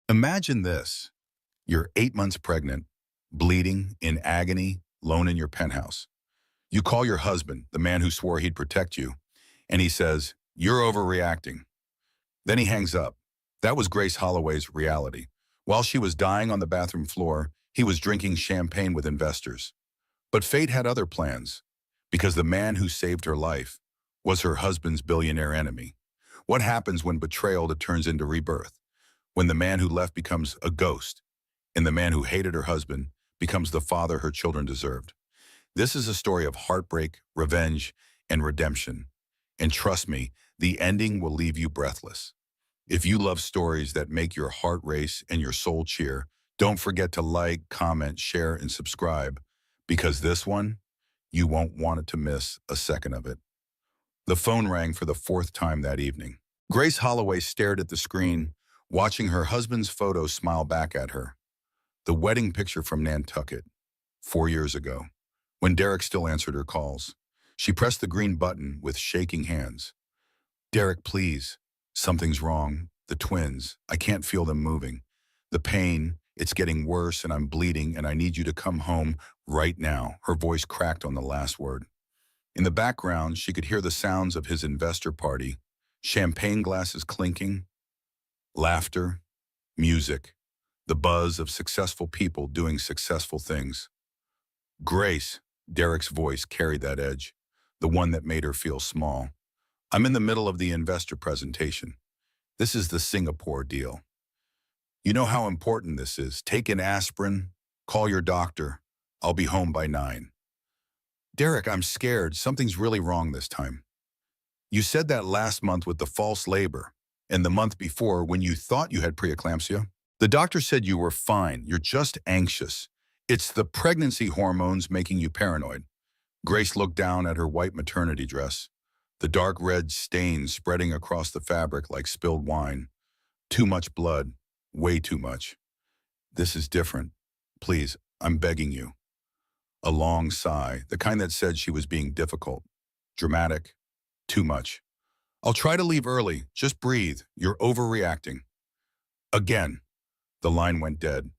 Imagine this. You're 8 months pregnant, bleeding, in agony, alone in your penthouse. You call your husband, the man who swore he'd protect you, and he says, "You're overreacting." Then he hangs up. That was Grace Holloway's reality. While she was dying on the bathroom floor, he was drinking champagne with investors. But fate had other plans, because the man who saved her life was her husband's billionaire enemy. What happens when betrayal turns into rebirth? When the man who left becomes a ghost, and the man who hated her husband becomes the father her children deserved. This is a story of heartbreak, revenge, and redemption. And trust me, the ending will leave you breathless. If you love stories that make your heart race and your soul cheer, don't forget to like, comment, share, and subscribe, because this one, you won't want it to miss a second of it. The phone rang for the fourth time that evening. Grace Holloway stared at the screen, watching her husband's photo smile back at her. The wedding picture from Nantucket, 4 years ago, when Derek still answered her calls. She pressed the green button with shaking hands. "Derek, please. Something's wrong. The twins. I can't feel them moving. The pain, it's getting worse and I'm bleeding and I need you to come home right now." Her voice cracked on the last word. In the background, she could hear the sounds of his investor party, champagne glasses clinking, laughter, music, the buzz of successful people doing successful things. "Grace," Derek's voice carried that edge, the one that made her feel small. "I'm in the middle of the investor presentation. This is the Singapore deal. You know how important this is. Take an aspirin, call your doctor. I'll be home by 9. "Derek, I'm scared. Something's really wrong this time. You said that last month with the false labor, and the month before when you thought you had preeclampsia. The doctor said you were fine. You're just anxious. It's the pregnancy hormones making you paranoid." Grace looked down at her white maternity dress, the dark red stains spreading across the fabric like spilled wine. Too much blood. Way too much. "This is different. Please, I'm begging you." A long sigh, the kind that said she was being difficult. Dramatic. Too much. "I'll try to leave early. Just breathe. You're overreacting." Again. The line went dead.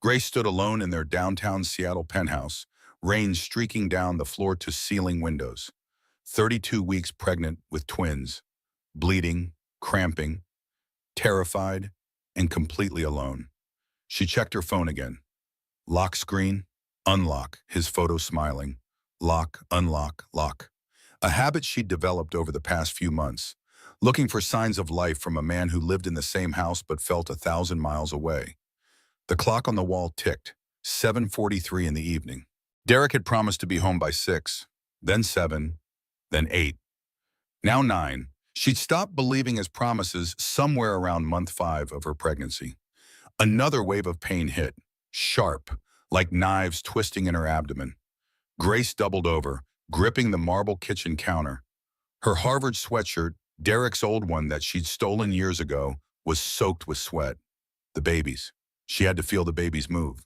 Grace stood alone in their downtown Seattle penthouse, rain streaking down the floor-to-ceiling windows. 32 weeks pregnant with twins, bleeding, cramping, terrified, and completely alone. She checked her phone again. Lock screen, unlock, his photo smiling. Lock, unlock, lock. A habit she'd developed over the past few months, looking for signs of life from a man who lived in the same house but felt 1,000 miles away. The clock on the wall ticked, 7:43 in the evening. Derek had promised to be home by 6, then 7, then 8. Now 9. She'd stopped believing his promises somewhere around month 5 of her pregnancy. Another wave of pain hit, sharp, like knives twisting in her abdomen. Grace doubled over, gripping the marble kitchen counter. Her Harvard sweatshirt, Derek's old one that she'd stolen years ago, was soaked with sweat. The babies. She had to feel the babies move.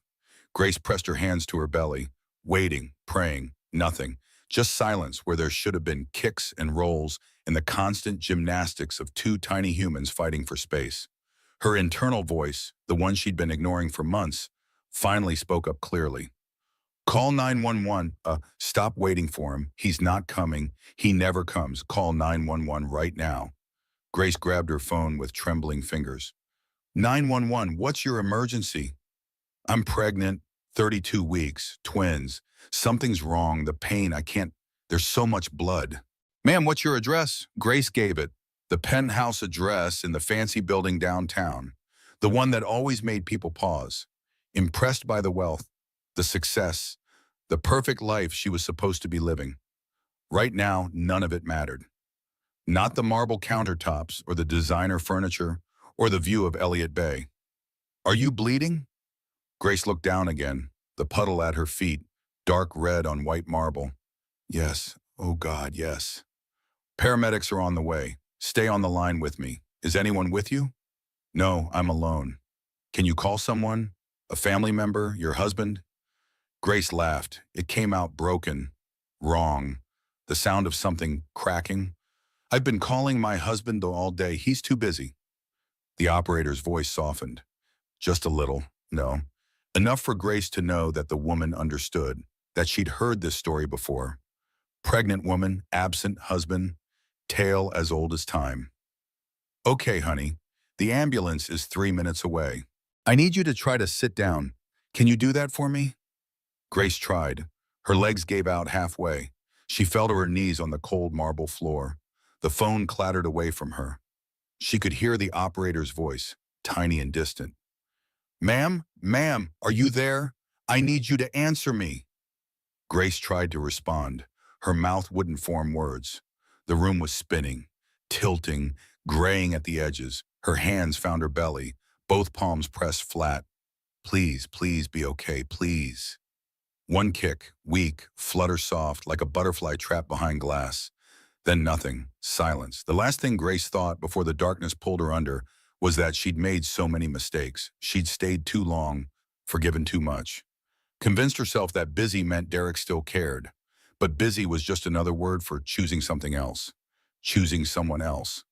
Grace pressed her hands to her belly, waiting, praying, nothing. Just silence where there should have been kicks and rolls and the constant gymnastics of two tiny humans fighting for space. Her internal voice, the one she'd been ignoring for months, finally spoke up clearly. "Call 911. Stop waiting for him. He's not coming. He never comes. Call 911 right now." Grace grabbed her phone with trembling fingers. "911, what's your emergency?" "I'm pregnant, 32 weeks, twins. Something's wrong. The pain, I can't. There's so much blood." "Ma'am, what's your address?" Grace gave it. The penthouse address in the fancy building downtown. The one that always made people pause. Impressed by the wealth, the success, the perfect life she was supposed to be living. Right now, none of it mattered. Not the marble countertops or the designer furniture or the view of Elliott Bay. "Are you bleeding?" Grace looked down again, the puddle at her feet, dark red on white marble. "Yes, oh God, yes." "Paramedics are on the way. Stay on the line with me. Is anyone with you?" "No, I'm alone." "Can you call someone? A family member? Your husband?" Grace laughed. It came out broken, wrong, the sound of something cracking. "I've been calling my husband all day. He's too busy." The operator's voice softened. Just a little, no. Enough for Grace to know that the woman understood, that she'd heard this story before. Pregnant woman, absent husband, tale as old as time. Okay, honey, the ambulance is 3 minutes away. I need you to try to sit down. Can you do that for me? Grace tried. Her legs gave out halfway. She fell to her knees on the cold marble floor. The phone clattered away from her. She could hear the operator's voice, tiny and distant. Ma'am, are you there? I need you to answer me. Grace tried to respond. Her mouth wouldn't form words. The room was spinning, tilting, graying at the edges. Her hands found her belly, both palms pressed flat. Please, please be okay, please. One kick, weak, flutter soft, like a butterfly trapped behind glass. Then nothing, silence. The last thing Grace thought before the darkness pulled her under was that she'd made so many mistakes. She'd stayed too long, forgiven too much. Convinced herself that busy meant Derek still cared. But busy was just another word for choosing something else. Choosing someone else.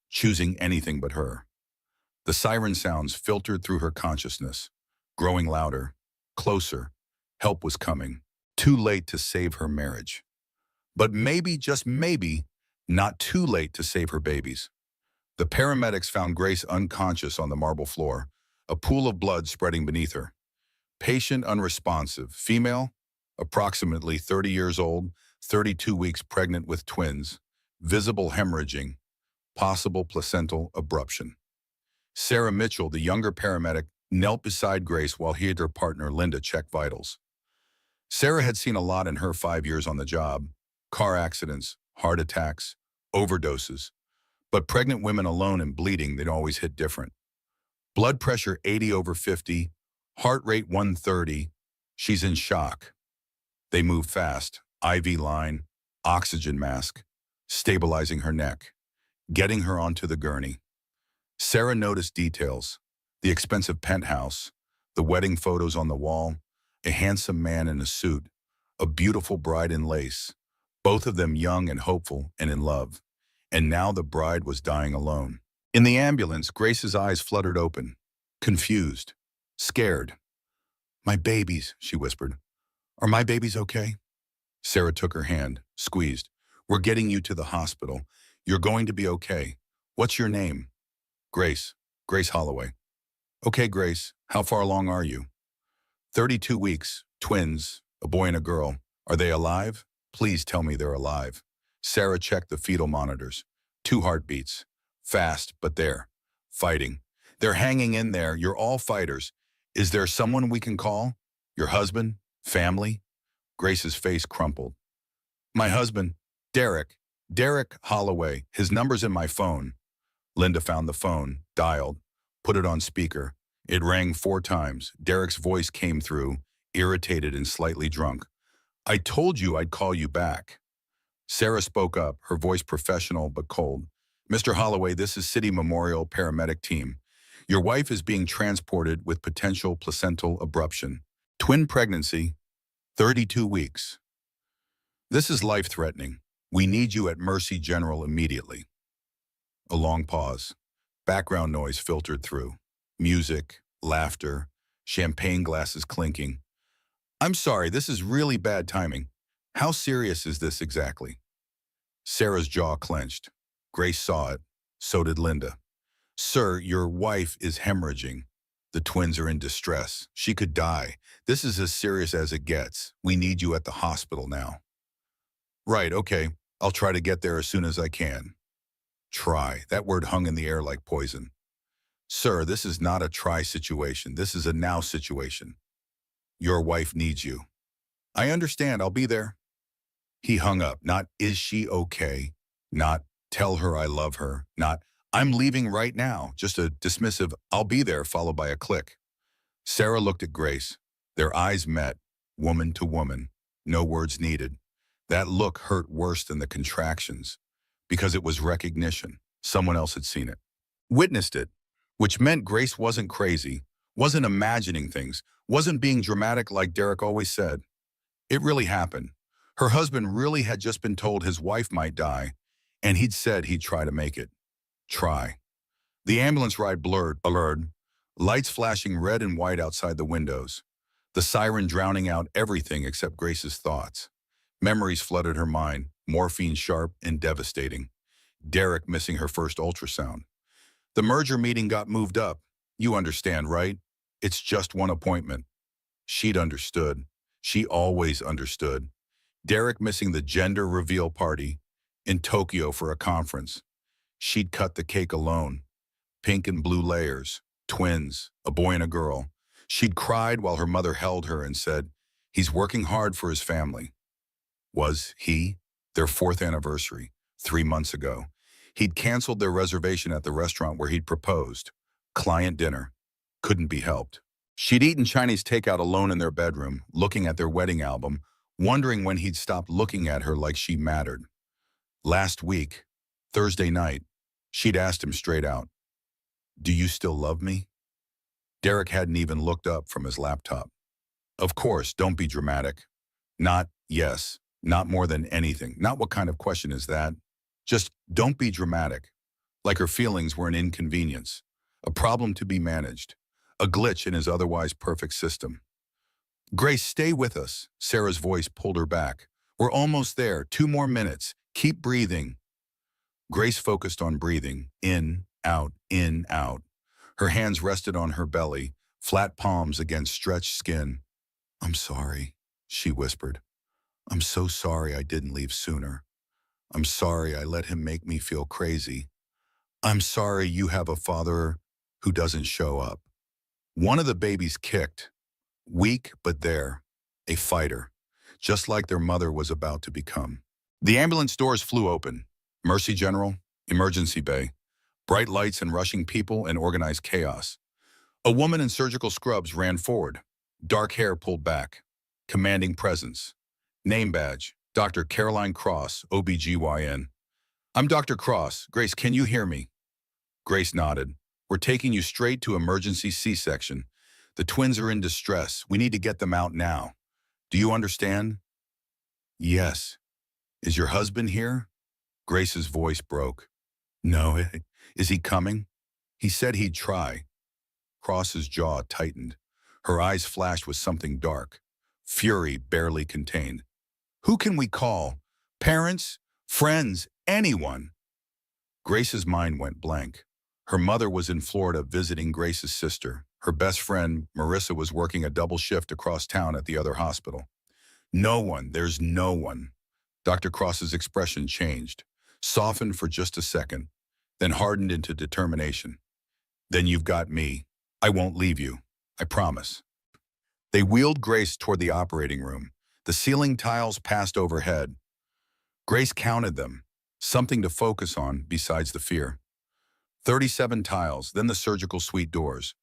Choosing anything but her. The siren sounds filtered through her consciousness, growing louder, closer. Help was coming. Too late to save her marriage. But maybe, just maybe, not too late to save her babies. The paramedics found Grace unconscious on the marble floor, a pool of blood spreading beneath her. Patient unresponsive, female, approximately 30 years old, 32 weeks pregnant with twins, visible hemorrhaging, possible placental abruption. Sarah Mitchell, the younger paramedic, knelt beside Grace while he and her partner Linda checked vitals. Sarah had seen a lot in her 5 years on the job: car accidents, heart attacks, overdoses. But pregnant women alone and bleeding, they'd always hit different. Blood pressure 80/50, heart rate 130. She's in shock. They move fast. IV line, oxygen mask, stabilizing her neck, getting her onto the gurney. Sarah noticed details: the expensive penthouse, the wedding photos on the wall, a handsome man in a suit, a beautiful bride in lace, both of them young and hopeful and in love. And now the bride was dying alone. In the ambulance, Grace's eyes fluttered open, confused, scared. My babies, she whispered. Are my babies okay? Sarah took her hand, squeezed. We're getting you to the hospital. You're going to be okay. What's your name? Grace. Grace Holloway. Okay, Grace. How far along are you? 32 weeks, twins, a boy and a girl. Are they alive? Please tell me they're alive. Sarah checked the fetal monitors. 2 heartbeats. Fast, but there. Fighting. They're hanging in there. You're all fighters. Is there someone we can call? Your husband? Family? Grace's face crumpled. My husband, Derek. Derek Holloway. His number's in my phone. Linda found the phone, dialed, put it on speaker. It rang 4 times. Derek's voice came through, irritated and slightly drunk. I told you I'd call you back. Sarah spoke up, her voice professional but cold. Mr. Holloway, this is City Memorial Paramedic Team. Your wife is being transported with potential placental abruption. Twin pregnancy, 32 weeks. This is life-threatening. We need you at Mercy General immediately. A long pause. Background noise filtered through. Music, laughter, champagne glasses clinking. I'm sorry, this is really bad timing. How serious is this exactly? Sarah's jaw clenched. Grace saw it. So did Linda. Sir, your wife is hemorrhaging. The twins are in distress. She could die. This is as serious as it gets. We need you at the hospital now. Right, okay. I'll try to get there as soon as I can. Try. That word hung in the air like poison. Sir, this is not a try situation. This is a now situation. Your wife needs you. I understand. I'll be there. He hung up. Not, is she okay? Not, tell her I love her. Not, I'm leaving right now. Just a dismissive, I'll be there, followed by a click. Sarah looked at Grace. Their eyes met, woman to woman. No words needed. That look hurt worse than the contractions, because it was recognition. Someone else had seen it. Witnessed it, which meant Grace wasn't crazy, wasn't imagining things, wasn't being dramatic like Derek always said. It really happened. Her husband really had just been told his wife might die, and he'd said he'd try to make it. Try. The ambulance ride blurred, Lights flashing red and white outside the windows. The siren drowning out everything except Grace's thoughts. Memories flooded her mind, morphine sharp and devastating. Derek missing her first ultrasound. The merger meeting got moved up. You understand, right? It's just one appointment. She'd understood. She always understood. Derek missing the gender reveal party in Tokyo for a conference. She'd cut the cake alone. Pink and blue layers, twins, a boy and a girl. She'd cried while her mother held her and said, "He's working hard for his family." Was he? Their fourth anniversary, 3 months ago. He'd canceled their reservation at the restaurant where he'd proposed. Client dinner. Couldn't be helped. She'd eaten Chinese takeout alone in their bedroom, looking at their wedding album, wondering when he'd stop looking at her like she mattered. Last week, Thursday night, she'd asked him straight out, "Do you still love me?" Derek hadn't even looked up from his laptop. Of course, don't be dramatic. Not, yes, not more than anything. Not what kind of question is that? Just don't be dramatic. Like her feelings were an inconvenience, a problem to be managed, a glitch in his otherwise perfect system. "Grace, stay with us." Sarah's voice pulled her back. "We're almost there. 2 more minutes. Keep breathing." Grace focused on breathing, in, out, in, out. Her hands rested on her belly, flat palms against stretched skin. "I'm sorry," she whispered. "I'm so sorry I didn't leave sooner. I'm sorry I let him make me feel crazy. I'm sorry you have a father who doesn't show up." One of the babies kicked, weak but there, a fighter, just like their mother was about to become. The ambulance doors flew open. Mercy General, emergency bay, bright lights and rushing people and organized chaos. A woman in surgical scrubs ran forward, dark hair pulled back, commanding presence. Name badge, Dr. Caroline Cross, OBGYN. "I'm Dr. Cross. Grace, can you hear me?" Grace nodded. "We're taking you straight to emergency C-section. The twins are in distress. We need to get them out now. Do you understand?" "Yes." "Is your husband here?" Grace's voice broke. "No. Is he coming?" "He said he'd try." Cross's jaw tightened. Her eyes flashed with something dark. Fury barely contained. "Who can we call? Parents? Friends? Anyone?" Grace's mind went blank. Her mother was in Florida visiting Grace's sister. Her best friend, Marissa, was working a double shift across town at the other hospital. "No one. There's no one." Dr. Cross's expression changed, softened for just a second, then hardened into determination. "Then you've got me. I won't leave you. I promise." They wheeled Grace toward the operating room. The ceiling tiles passed overhead. Grace counted them, something to focus on besides the fear. 37 tiles, then the surgical suite doors.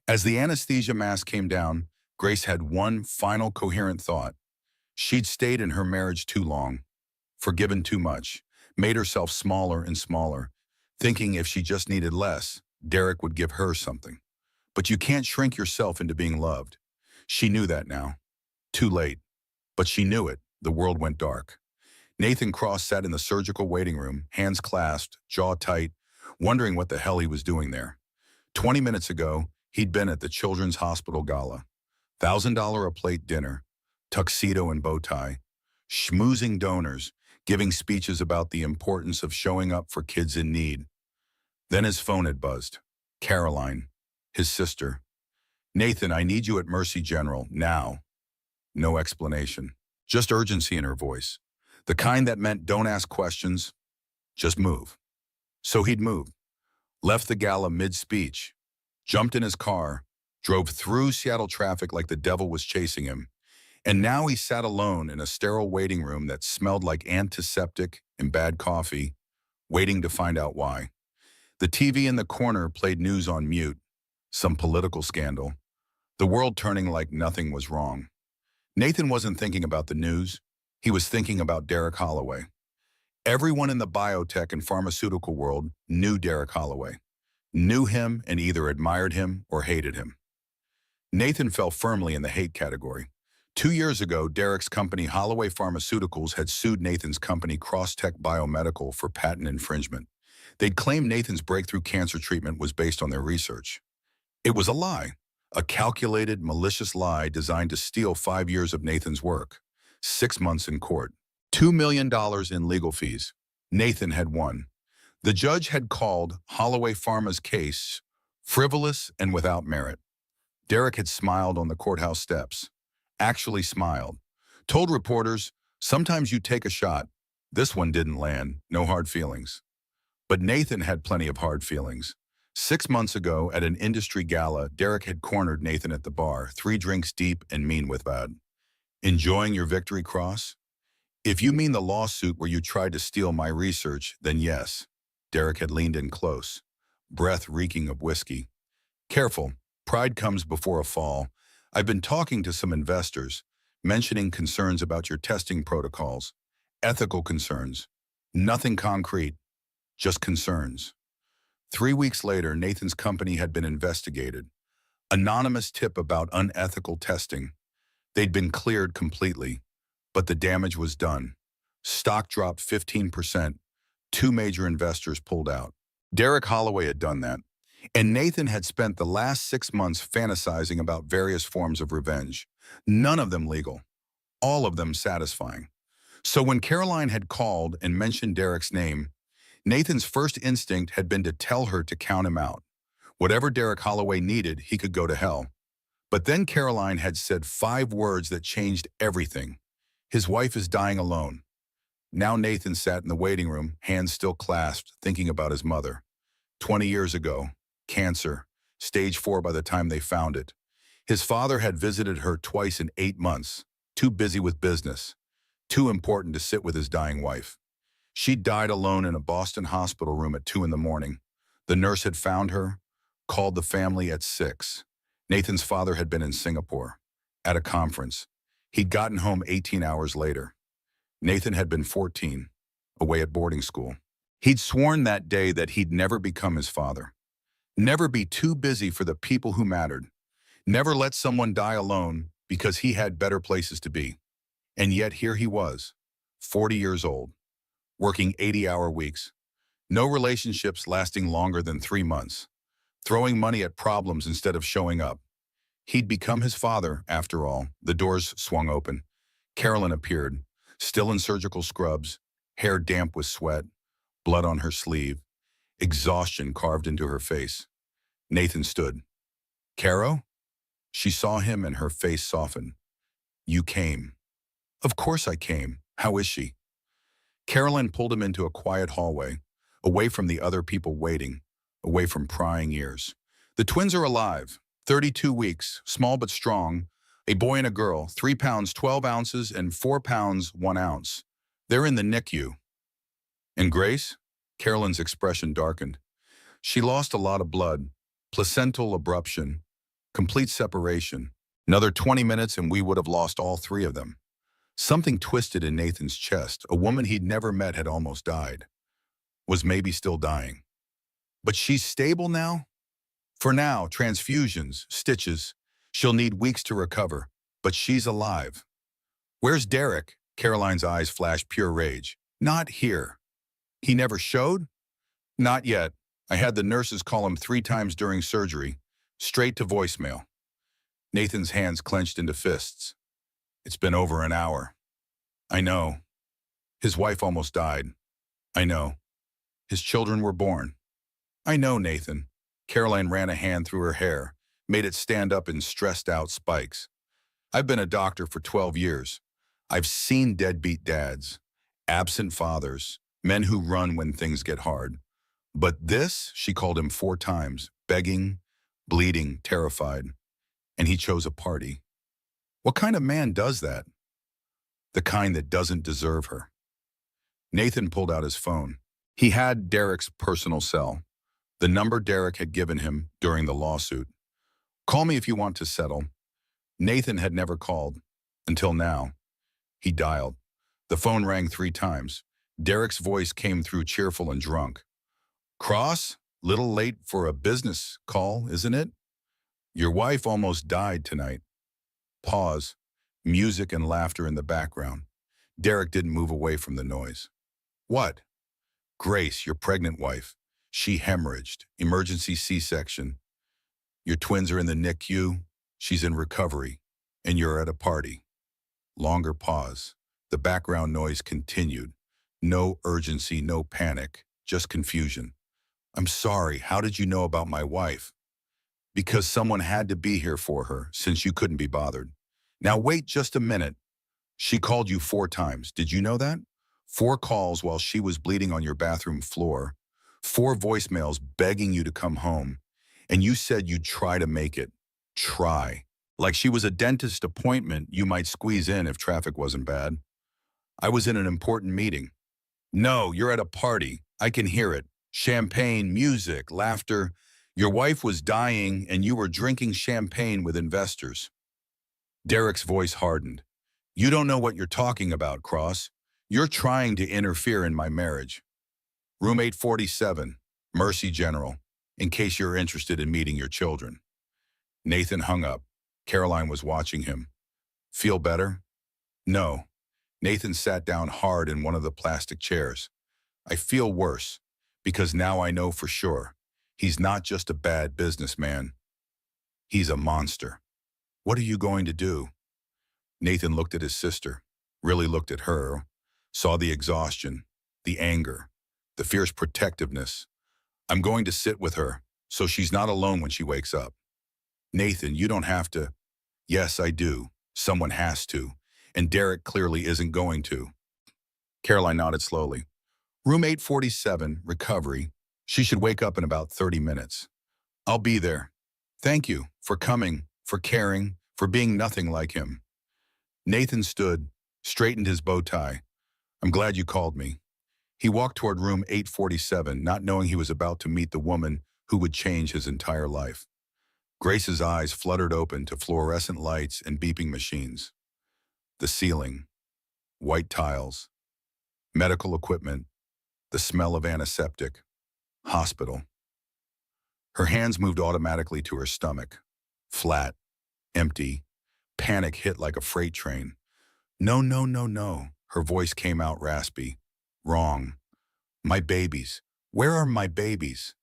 As the anesthesia mask came down, Grace had one final coherent thought. She'd stayed in her marriage too long, forgiven too much, made herself smaller and smaller, thinking if she just needed less, Derek would give her something. But you can't shrink yourself into being loved. She knew that now. Too late. But she knew it. The world went dark. Nathan Cross sat in the surgical waiting room, hands clasped, jaw tight, wondering what the hell he was doing there. 20 minutes ago, he'd been at the Children's Hospital Gala. $1,000 a plate dinner, tuxedo and bow tie, schmoozing donors, giving speeches about the importance of showing up for kids in need. Then his phone had buzzed. Caroline, his sister. "Nathan, I need you at Mercy General, now." No explanation, just urgency in her voice. The kind that meant don't ask questions, just move. So he'd moved, left the gala mid-speech, jumped in his car, drove through Seattle traffic like the devil was chasing him, and now he sat alone in a sterile waiting room that smelled like antiseptic and bad coffee, waiting to find out why. The TV in the corner played news on mute, some political scandal, the world turning like nothing was wrong. Nathan wasn't thinking about the news. He was thinking about Derek Holloway. Everyone in the biotech and pharmaceutical world knew Derek Holloway, knew him and either admired him or hated him. Nathan fell firmly in the hate category. 2 years ago, Derek's company Holloway Pharmaceuticals had sued Nathan's company Crosstech Biomedical for patent infringement. They'd claimed Nathan's breakthrough cancer treatment was based on their research. It was a lie, a calculated, malicious lie designed to steal 5 years of Nathan's work, 6 months in court, $2 million in legal fees. Nathan had won. The judge had called Holloway Pharma's case frivolous and without merit. Derek had smiled on the courthouse steps, actually smiled, told reporters, "Sometimes you take a shot. This one didn't land, no hard feelings." But Nathan had plenty of hard feelings. 6 months ago, at an industry gala, Derek had cornered Nathan at the bar, 3 drinks deep and mean with bad. "Enjoying your victory cross? If you mean the lawsuit where you tried to steal my research, then yes." Derek had leaned in close, breath reeking of whiskey. "Careful, pride comes before a fall. I've been talking to some investors, mentioning concerns about your testing protocols, ethical concerns. Nothing concrete, just concerns." 3 weeks later, Nathan's company had been investigated. Anonymous tip about unethical testing. They'd been cleared completely, but the damage was done. Stock dropped 15%. 2 major investors pulled out. Derek Holloway had done that. And Nathan had spent the last 6 months fantasizing about various forms of revenge. None of them legal. All of them satisfying. So when Caroline had called and mentioned Derek's name, Nathan's first instinct had been to tell her to count him out. Whatever Derek Holloway needed, he could go to hell. But then Caroline had said 5 words that changed everything. "His wife is dying alone." Now Nathan sat in the waiting room, hands still clasped, thinking about his mother. 20 years ago, cancer, stage 4 by the time they found it. His father had visited her twice in 8 months, too busy with business, too important to sit with his dying wife. She died alone in a Boston hospital room at 2 in the morning. The nurse had found her, called the family at 6. Nathan's father had been in Singapore, at a conference. He'd gotten home 18 hours later. Nathan had been 14, away at boarding school. He'd sworn that day that he'd never become his father. Never be too busy for the people who mattered. Never let someone die alone because he had better places to be. And yet here he was, 40 years old, working 80-hour weeks, no relationships lasting longer than 3 months, throwing money at problems instead of showing up. He'd become his father, after all. The doors swung open. Carolyn appeared, still in surgical scrubs, hair damp with sweat, blood on her sleeve, exhaustion carved into her face. Nathan stood. "Caro?" She saw him and her face softened. "You came." "Of course I came. How is she?" Carolyn pulled him into a quiet hallway, away from the other people waiting, away from prying ears. "The twins are alive, 32 weeks, small but strong, a boy and a girl, 3 pounds 12 ounces and 4 pounds 1 ounce. They're in the NICU." "And Grace?" Carolyn's expression darkened. "She lost a lot of blood, placental abruption, complete separation. Another 20 minutes and we would have lost all 3 of them." Something twisted in Nathan's chest. A woman he'd never met had almost died. Was maybe still dying. "But she's stable now?" "For now, transfusions, stitches. She'll need weeks to recover, but she's alive." "Where's Derek?" Caroline's eyes flashed pure rage. "Not here." "He never showed?" "Not yet. I had the nurses call him 3 times during surgery, straight to voicemail." Nathan's hands clenched into fists. "It's been over an hour." "I know. His wife almost died." "I know. His children were born." "I know, Nathan." Caroline ran a hand through her hair, made it stand up in stressed-out spikes. "I've been a doctor for 12 years. I've seen deadbeat dads, absent fathers, men who run when things get hard. But this," she called him 4 times, begging, bleeding, terrified. And he chose a party. What kind of man does that? The kind that doesn't deserve her. Nathan pulled out his phone. He had Derek's personal cell, the number Derek had given him during the lawsuit. "Call me if you want to settle." Nathan had never called, until now. He dialed. The phone rang 3 times. Derek's voice came through cheerful and drunk. "Cross, little late for a business call, isn't it? Your wife almost died tonight." Pause, music and laughter in the background. Derek didn't move away from the noise. "What?" "Grace, your pregnant wife. She hemorrhaged. Emergency C-section." Your twins are in the NICU, she's in recovery, and you're at a party. Longer pause. The background noise continued. No urgency, no panic, just confusion. I'm sorry, how did you know about my wife? Because someone had to be here for her since you couldn't be bothered. Now wait just a minute. She called you 4 times. Did you know that? 4 calls while she was bleeding on your bathroom floor. 4 voicemails begging you to come home. And you said you'd try to make it. Try. Like she was a dentist appointment you might squeeze in if traffic wasn't bad. I was in an important meeting. No, you're at a party. I can hear it. Champagne, music, laughter. Your wife was dying and you were drinking champagne with investors. Derek's voice hardened. You don't know what you're talking about, Cross. You're trying to interfere in my marriage. Room 847, Mercy General, in case you're interested in meeting your children. Nathan hung up. Caroline was watching him. Feel better? No. Nathan sat down hard in one of the plastic chairs. I feel worse, because now I know for sure. He's not just a bad businessman. He's a monster. What are you going to do? Nathan looked at his sister, really looked at her, saw the exhaustion, the anger, the fierce protectiveness. I'm going to sit with her, so she's not alone when she wakes up. Nathan, you don't have to. Yes, I do. Someone has to. And Derek clearly isn't going to. Caroline nodded slowly. Room 847, recovery. She should wake up in about 30 minutes. I'll be there. Thank you for coming, for caring, for being nothing like him. Nathan stood, straightened his bow tie. I'm glad you called me. He walked toward room 847, not knowing he was about to meet the woman who would change his entire life. Grace's eyes fluttered open to fluorescent lights and beeping machines. The ceiling, white tiles, medical equipment, the smell of antiseptic, hospital. Her hands moved automatically to her stomach. Flat, empty, panic hit like a freight train. No, no, no, no. Her voice came out raspy. Wrong. My babies. Where are my babies?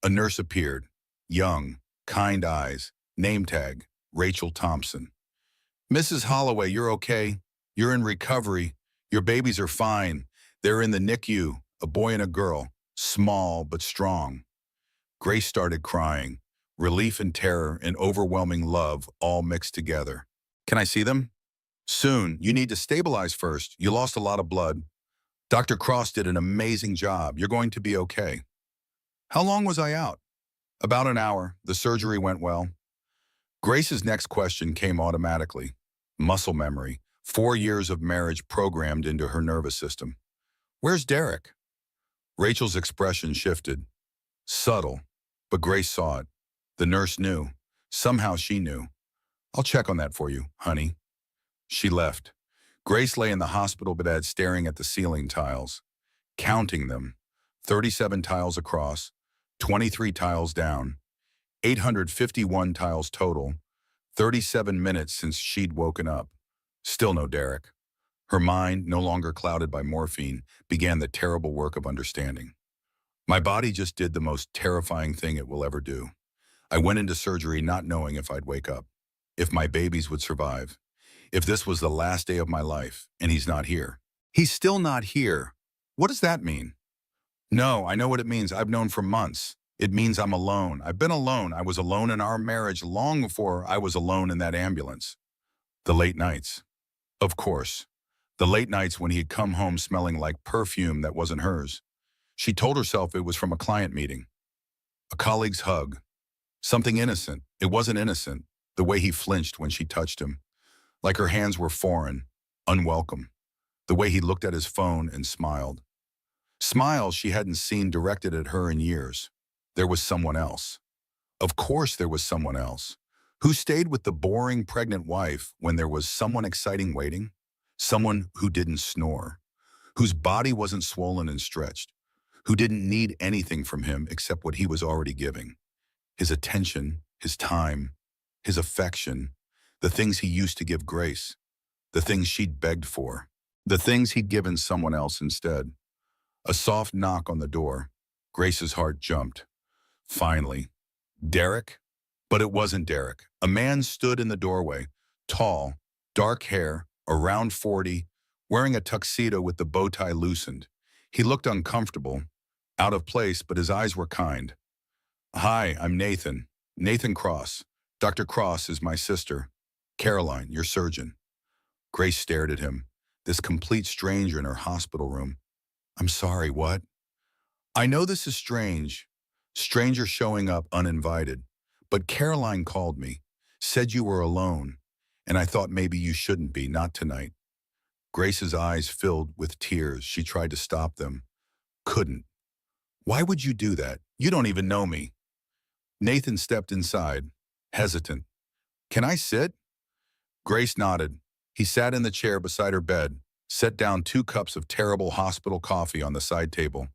A nurse appeared. Young, kind eyes, name tag, Rachel Thompson. Mrs. Holloway, you're okay. You're in recovery. Your babies are fine. They're in the NICU, a boy and a girl, small but strong. Grace started crying. Relief and terror and overwhelming love all mixed together. Can I see them? Soon. You need to stabilize first. You lost a lot of blood. Dr. Cross did an amazing job. You're going to be okay. How long was I out? About an hour. The surgery went well. Grace's next question came automatically. Muscle memory. 4 years of marriage programmed into her nervous system. Where's Derek? Rachel's expression shifted. Subtle, but Grace saw it. The nurse knew. Somehow she knew. I'll check on that for you, honey. She left. Grace lay in the hospital bed staring at the ceiling tiles, counting them. 37 tiles across, 23 tiles down, 851 tiles total, 37 minutes since she'd woken up. Still no Derek. Her mind, no longer clouded by morphine, began the terrible work of understanding. My body just did the most terrifying thing it will ever do. I went into surgery not knowing if I'd wake up, if my babies would survive, if this was the last day of my life, and he's not here. He's still not here. What does that mean? No, I know what it means. I've known for months. It means I'm alone. I've been alone. I was alone in our marriage long before I was alone in that ambulance. The late nights. Of course. The late nights when he had come home smelling like perfume that wasn't hers. She told herself it was from a client meeting. A colleague's hug. Something innocent. It wasn't innocent. The way he flinched when she touched him. Like her hands were foreign, unwelcome. The way he looked at his phone and smiled. Smiles she hadn't seen directed at her in years. There was someone else. Of course there was someone else. Who stayed with the boring pregnant wife when there was someone exciting waiting? Someone who didn't snore. Whose body wasn't swollen and stretched. Who didn't need anything from him except what he was already giving. His attention, his time, his affection, the things he used to give Grace, the things she'd begged for, the things he'd given someone else instead. A soft knock on the door. Grace's heart jumped. Finally. Derek? But it wasn't Derek. A man stood in the doorway, tall, dark hair, around 40, wearing a tuxedo with the bow tie loosened. He looked uncomfortable, out of place, but his eyes were kind. Hi, I'm Nathan. Nathan Cross. Dr. Cross is my sister. Caroline, your surgeon. Grace stared at him, this complete stranger in her hospital room. I'm sorry, what? I know this is strange. Stranger showing up uninvited. But Caroline called me, said you were alone, and I thought maybe you shouldn't be, not tonight. Grace's eyes filled with tears. She tried to stop them. Couldn't. Why would you do that? You don't even know me. Nathan stepped inside, hesitant. Can I sit? Grace nodded. He sat in the chair beside her bed, set down 2 cups of terrible hospital coffee on the side table.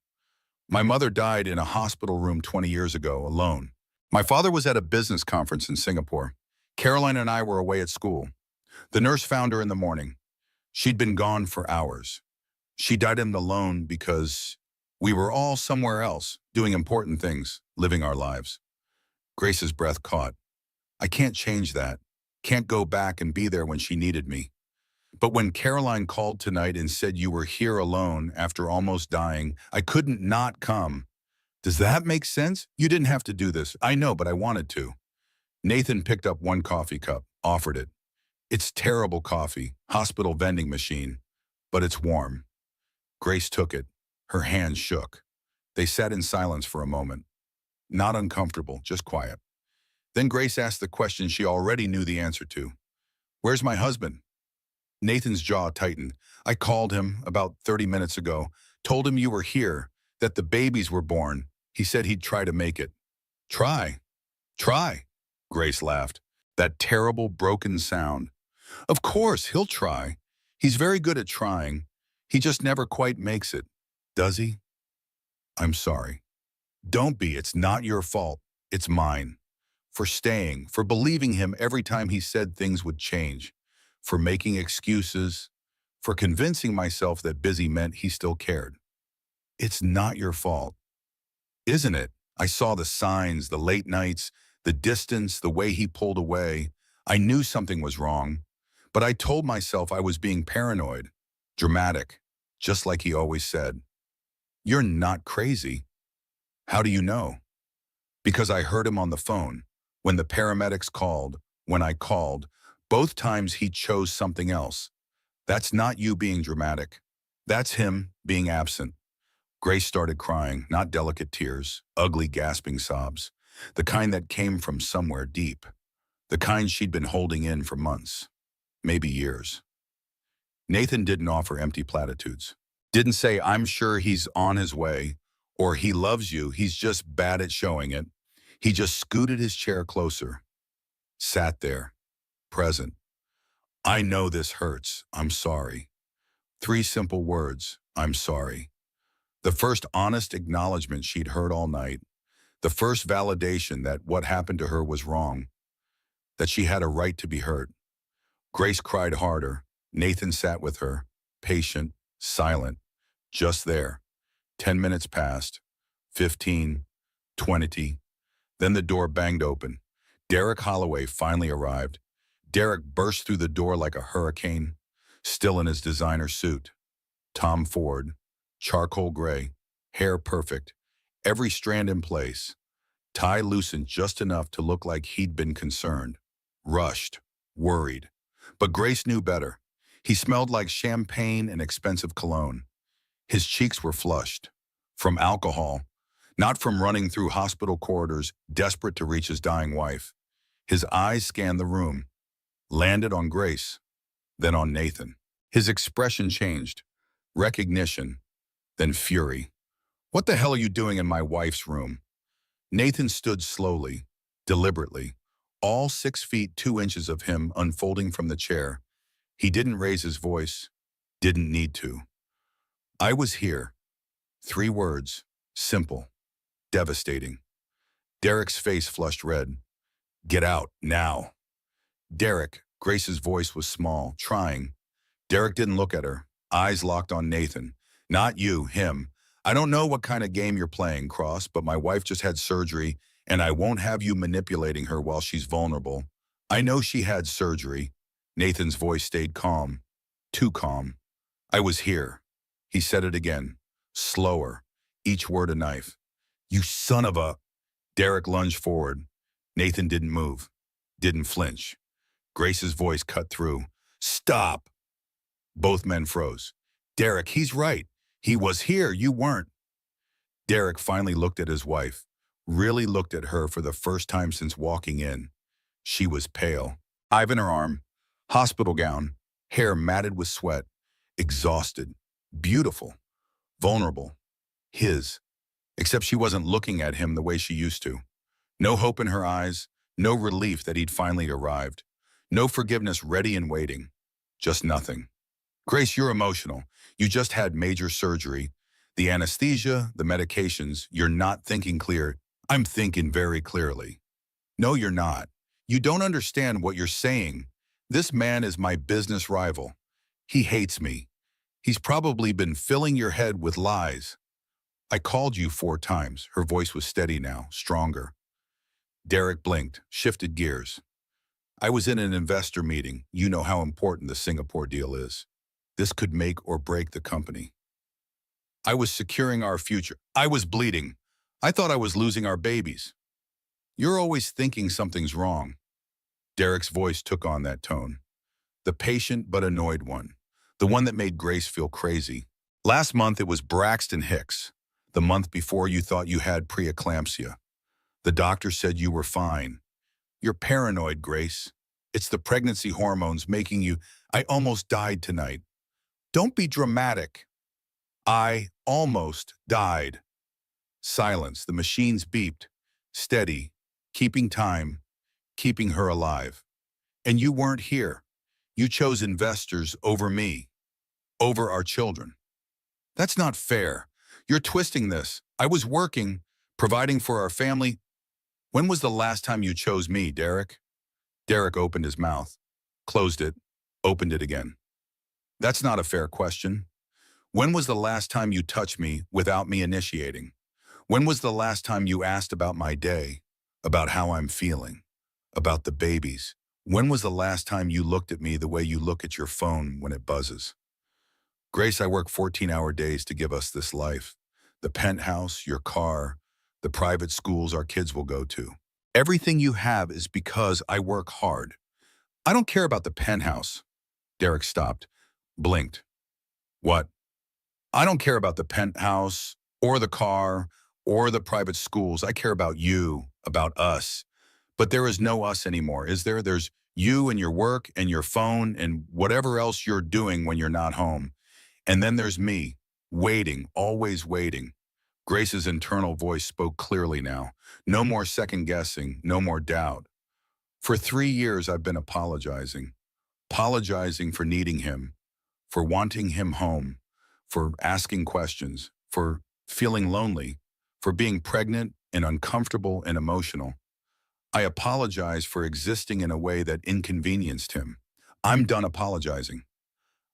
My mother died in a hospital room 20 years ago, alone. My father was at a business conference in Singapore. Caroline and I were away at school. The nurse found her in the morning. She'd been gone for hours. She died alone because we were all somewhere else, doing important things, living our lives. Grace's breath caught. I can't change that. Can't go back and be there when she needed me. But when Caroline called tonight and said you were here alone after almost dying, I couldn't not come. Does that make sense? You didn't have to do this. I know, but I wanted to. Nathan picked up 1 coffee cup, offered it. It's terrible coffee, hospital vending machine, but it's warm. Grace took it. Her hands shook. They sat in silence for a moment. Not uncomfortable, just quiet. Then Grace asked the question she already knew the answer to. Where's my husband? Nathan's jaw tightened. I called him about 30 minutes ago, told him you were here, that the babies were born. He said he'd try to make it. Try. Try. Grace laughed. That terrible broken sound. Of course, he'll try. He's very good at trying. He just never quite makes it. Does he? I'm sorry. Don't be. It's not your fault. It's mine. For staying, for believing him every time he said things would change, for making excuses, for convincing myself that busy meant he still cared. It's not your fault. Isn't it? I saw the signs, the late nights, the distance, the way he pulled away. I knew something was wrong, but I told myself I was being paranoid, dramatic, just like he always said. You're not crazy. How do you know? Because I heard him on the phone. When the paramedics called, when I called, both times he chose something else. That's not you being dramatic. That's him being absent. Grace started crying, not delicate tears, ugly gasping sobs, the kind that came from somewhere deep, the kind she'd been holding in for months, maybe years. Nathan didn't offer empty platitudes. Didn't say, I'm sure he's on his way, or he loves you, he's just bad at showing it. He just scooted his chair closer, sat there, present. I know this hurts. I'm sorry. 3 simple words. I'm sorry. The first honest acknowledgement she'd heard all night. The first validation that what happened to her was wrong, that she had a right to be hurt. Grace cried harder. Nathan sat with her, patient, silent, just there. 10 minutes passed, 15, 20. Then the door banged open. Derek Holloway finally arrived. Derek burst through the door like a hurricane, still in his designer suit. Tom Ford, charcoal gray, hair perfect, every strand in place. Tie loosened just enough to look like he'd been concerned, rushed, worried. But Grace knew better. He smelled like champagne and expensive cologne. His cheeks were flushed, from alcohol, not from running through hospital corridors, desperate to reach his dying wife. His eyes scanned the room, landed on Grace, then on Nathan. His expression changed, recognition, then fury. What the hell are you doing in my wife's room? Nathan stood slowly, deliberately, all 6 feet 2 inches of him unfolding from the chair. He didn't raise his voice, didn't need to. I was here. 3 words, simple, devastating. Derek's face flushed red. Get out, now. Derek, Grace's voice was small, trying. Derek didn't look at her, eyes locked on Nathan. Not you, him. I don't know what kind of game you're playing, Cross, but my wife just had surgery, and I won't have you manipulating her while she's vulnerable. I know she had surgery. Nathan's voice stayed calm, too calm. I was here. He said it again, slower, each word a knife. You son of a... Derek lunged forward. Nathan didn't move, didn't flinch. Grace's voice cut through. Stop! Both men froze. Derek, he's right. He was here, you weren't. Derek finally looked at his wife, really looked at her for the first time since walking in. She was pale, hive in her arm, hospital gown, hair matted with sweat, exhausted, beautiful, vulnerable. His. Except she wasn't looking at him the way she used to. No hope in her eyes, no relief that he'd finally arrived, no forgiveness ready and waiting, just nothing. Grace, you're emotional. You just had major surgery. The anesthesia, the medications, you're not thinking clear. I'm thinking very clearly. No, you're not. You don't understand what you're saying. This man is my business rival. He hates me. He's probably been filling your head with lies. I called you 4 times. Her voice was steady now, stronger. Derek blinked, shifted gears. I was in an investor meeting. You know how important the Singapore deal is. This could make or break the company. I was securing our future. I was bleeding. I thought I was losing our babies. You're always thinking something's wrong. Derek's voice took on that tone. The patient but annoyed one. The one that made Grace feel crazy. Last month it was Braxton Hicks. The month before you thought you had preeclampsia. The doctor said you were fine. You're paranoid, Grace. It's the pregnancy hormones making you... I almost died tonight. Don't be dramatic. I almost died. Silence. The machines beeped. Steady. Keeping time. Keeping her alive. And you weren't here. You chose investors over me. Over our children. That's not fair. You're twisting this. I was working, providing for our family. When was the last time you chose me, Derek? Derek opened his mouth, closed it, opened it again. That's not a fair question. When was the last time you touched me without me initiating? When was the last time you asked about my day, about how I'm feeling, about the babies? When was the last time you looked at me the way you look at your phone when it buzzes? Grace, I work 14-hour days to give us this life. The penthouse, your car, the private schools our kids will go to. Everything you have is because I work hard. I don't care about the penthouse. Derek stopped, blinked. What? I don't care about the penthouse or the car or the private schools. I care about you, about us. But there is no us anymore, is there? There's you and your work and your phone and whatever else you're doing when you're not home. And then there's me, waiting, always waiting. Grace's internal voice spoke clearly now. No more second guessing, no more doubt. For 3 years I've been apologizing for needing him, for wanting him home, for asking questions, for feeling lonely, for being pregnant and uncomfortable and emotional. I apologize for existing in a way that inconvenienced him. I'm done apologizing.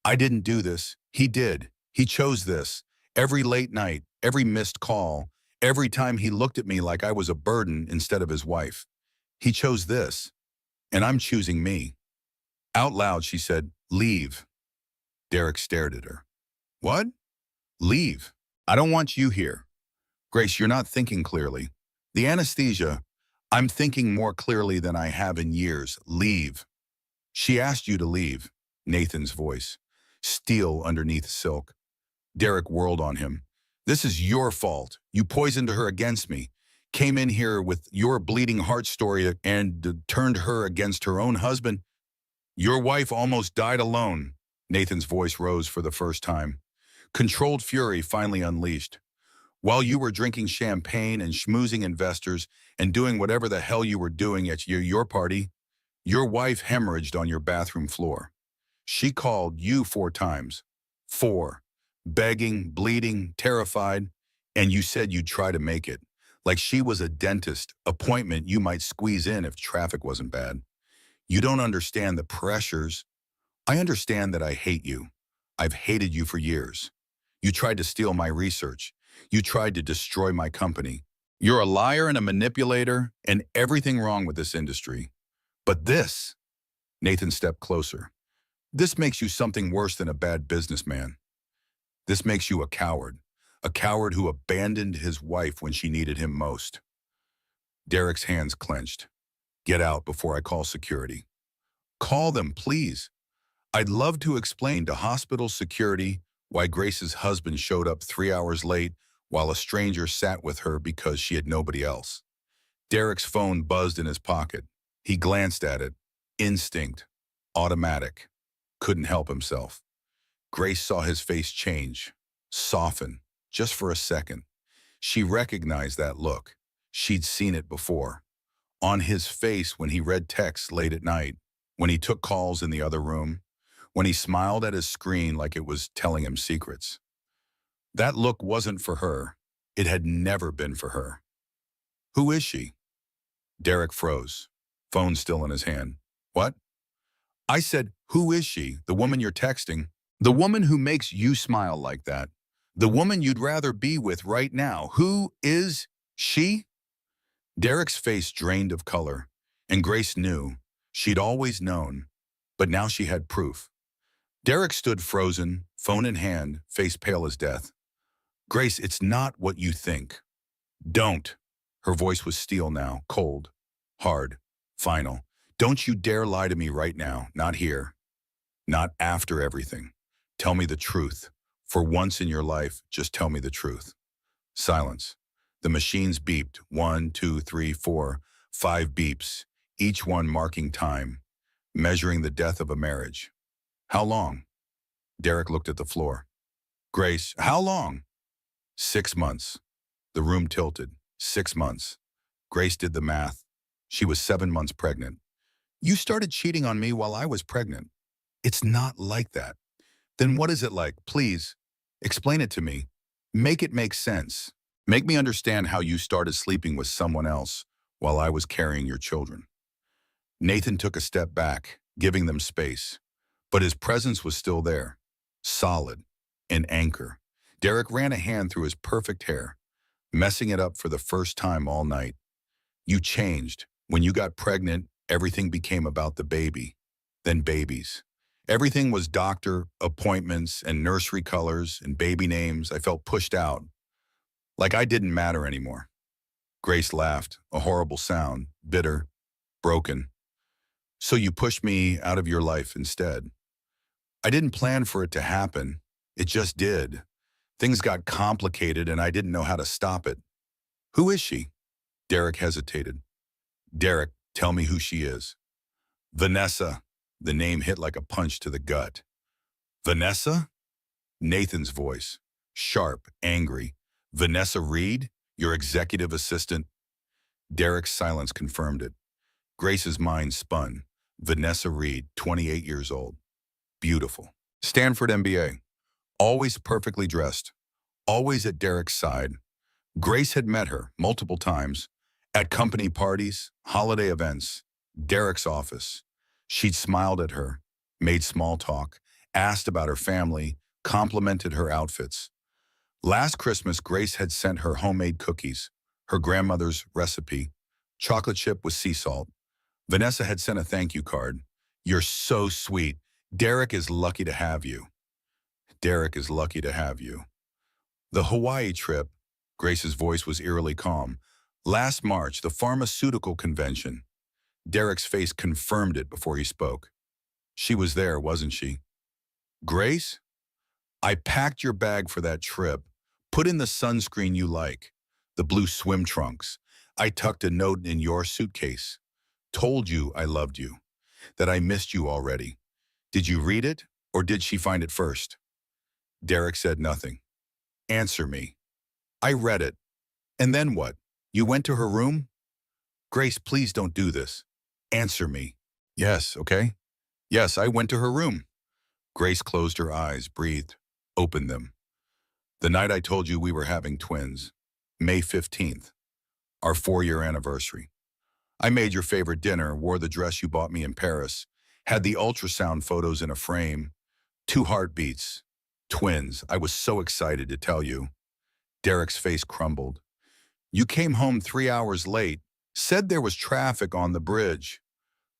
I didn't do this. He did. He chose this. Every late night, every missed call, every time he looked at me like I was a burden instead of his wife. He chose this, and I'm choosing me. Out loud, she said, leave. Derek stared at her. What? Leave. I don't want you here. Grace, you're not thinking clearly. The anesthesia, I'm thinking more clearly than I have in years. Leave. She asked you to leave. Nathan's voice. Steel underneath silk. Derek whirled on him. This is your fault. You poisoned her against me. Came in here with your bleeding heart story and turned her against her own husband. Your wife almost died alone. Nathan's voice rose for the first time. Controlled fury finally unleashed. While you were drinking champagne and schmoozing investors and doing whatever the hell you were doing at your party, your wife hemorrhaged on your bathroom floor. She called you 4 times. 4. Begging, bleeding, terrified, and you said you'd try to make it. Like she was a dentist appointment you might squeeze in if traffic wasn't bad. You don't understand the pressures. I understand that I hate you. I've hated you for years. You tried to steal my research. You tried to destroy my company. You're a liar and a manipulator and everything wrong with this industry. But this, Nathan stepped closer. This makes you something worse than a bad businessman. This makes you a coward who abandoned his wife when she needed him most. Derek's hands clenched. Get out before I call security. Call them, please. I'd love to explain to hospital security why Grace's husband showed up 3 hours late while a stranger sat with her because she had nobody else. Derek's phone buzzed in his pocket. He glanced at it. Instinct. Automatic. Couldn't help himself. Grace saw his face change, soften, just for a second. She recognized that look. She'd seen it before. On his face when he read texts late at night, when he took calls in the other room, when he smiled at his screen like it was telling him secrets. That look wasn't for her. It had never been for her. Who is she? Derek froze, phone still in his hand. What? I said, who is she, the woman you're texting? The woman who makes you smile like that. The woman you'd rather be with right now. Who is she? Derek's face drained of color, and Grace knew. She'd always known, but now she had proof. Derek stood frozen, phone in hand, face pale as death. Grace, it's not what you think. Don't. Her voice was steel now, cold, hard, final. Don't you dare lie to me right now, not here. Not after everything. Tell me the truth. For once in your life, just tell me the truth. Silence. The machines beeped, 1, 2, 3, 4, 5 beeps, each one marking time, measuring the death of a marriage. How long? Derek looked at the floor. Grace, how long? 6 months. The room tilted. 6 months. Grace did the math. She was 7 months pregnant. You started cheating on me while I was pregnant. It's not like that. Then what is it like? Please, explain it to me. Make it make sense. Make me understand how you started sleeping with someone else while I was carrying your children. Nathan took a step back, giving them space. But his presence was still there, solid, an anchor. Derek ran a hand through his perfect hair, messing it up for the first time all night. You changed. When you got pregnant, everything became about the baby, then babies. Everything was doctor appointments and nursery colors and baby names. I felt pushed out, like I didn't matter anymore. Grace laughed, a horrible sound, bitter, broken. So you pushed me out of your life instead. I didn't plan for it to happen. It just did. Things got complicated and I didn't know how to stop it. Who is she? Derek hesitated. Derek, tell me who she is. Vanessa. The name hit like a punch to the gut. Vanessa? Nathan's voice, sharp, angry. Vanessa Reed, your executive assistant? Derek's silence confirmed it. Grace's mind spun. Vanessa Reed, 28 years old. Beautiful. Stanford MBA. Always perfectly dressed. Always at Derek's side. Grace had met her multiple times. At company parties, holiday events, Derek's office. She'd smiled at her, made small talk, asked about her family, complimented her outfits. Last Christmas, Grace had sent her homemade cookies, her grandmother's recipe, chocolate chip with sea salt. Vanessa had sent a thank you card. You're so sweet. Derek is lucky to have you. Derek is lucky to have you. The Hawaii trip, Grace's voice was eerily calm. Last March, the pharmaceutical convention. Derek's face confirmed it before he spoke. She was there, wasn't she? Grace? I packed your bag for that trip. Put in the sunscreen you like, the blue swim trunks. I tucked a note in your suitcase. Told you I loved you, that I missed you already. Did you read it, or did she find it first? Derek said nothing. Answer me. I read it. And then what? You went to her room? Grace, please don't do this. Answer me. Yes, okay? Yes, I went to her room. Grace closed her eyes, breathed, opened them. The night I told you we were having twins, May 15th, our 4-year anniversary. I made your favorite dinner, wore the dress you bought me in Paris, had the ultrasound photos in a frame, 2 heartbeats, twins. I was so excited to tell you. Derek's face crumbled. You came home 3 hours late, said there was traffic on the bridge.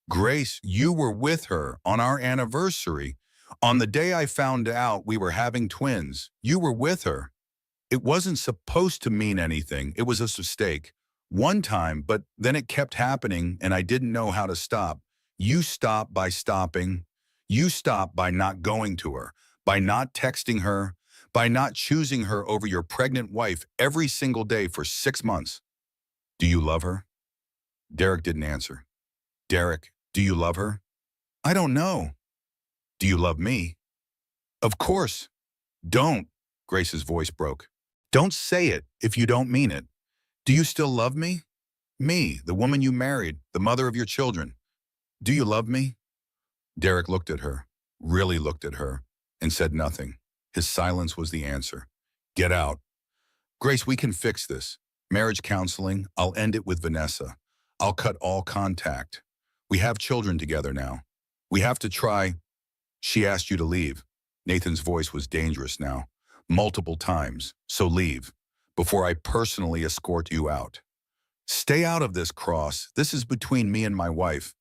Grace, you were with her on our anniversary. On the day I found out we were having twins, you were with her. It wasn't supposed to mean anything. It was a mistake. One time, but then it kept happening and I didn't know how to stop. You stopped by stopping. You stopped by not going to her, by not texting her, by not choosing her over your pregnant wife every single day for 6 months. Do you love her? Derek didn't answer. Derek, do you love her? I don't know. Do you love me? Of course. Don't. Grace's voice broke. Don't say it if you don't mean it. Do you still love me? Me, the woman you married, the mother of your children. Do you love me? Derek looked at her, really looked at her, and said nothing. His silence was the answer. Get out. Grace, we can fix this. Marriage counseling, I'll end it with Vanessa. I'll cut all contact. We have children together now. We have to try. She asked you to leave. Nathan's voice was dangerous now. Multiple times. So leave. Before I personally escort you out. Stay out of this, Cross. This is between me and my wife.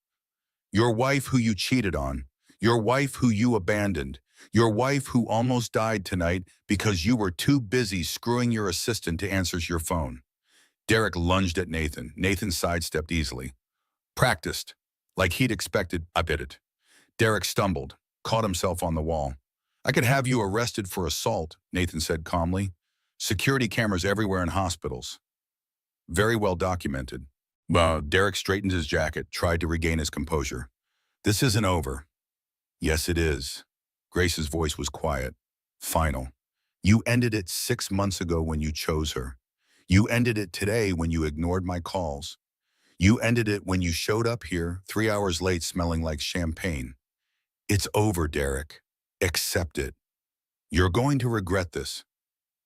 Your wife who you cheated on. Your wife who you abandoned. Your wife who almost died tonight because you were too busy screwing your assistant to answer your phone. Derek lunged at Nathan. Nathan sidestepped easily. Practiced. Like he'd expected, I bit it. Derek stumbled, caught himself on the wall. I could have you arrested for assault, Nathan said calmly. Security cameras everywhere in hospitals. Very well documented. Derek straightened his jacket, tried to regain his composure. This isn't over. Yes, it is. Grace's voice was quiet, final. You ended it 6 months ago when you chose her. You ended it today when you ignored my calls. You ended it when you showed up here 3 hours late smelling like champagne. It's over, Derek. Accept it. You're going to regret this.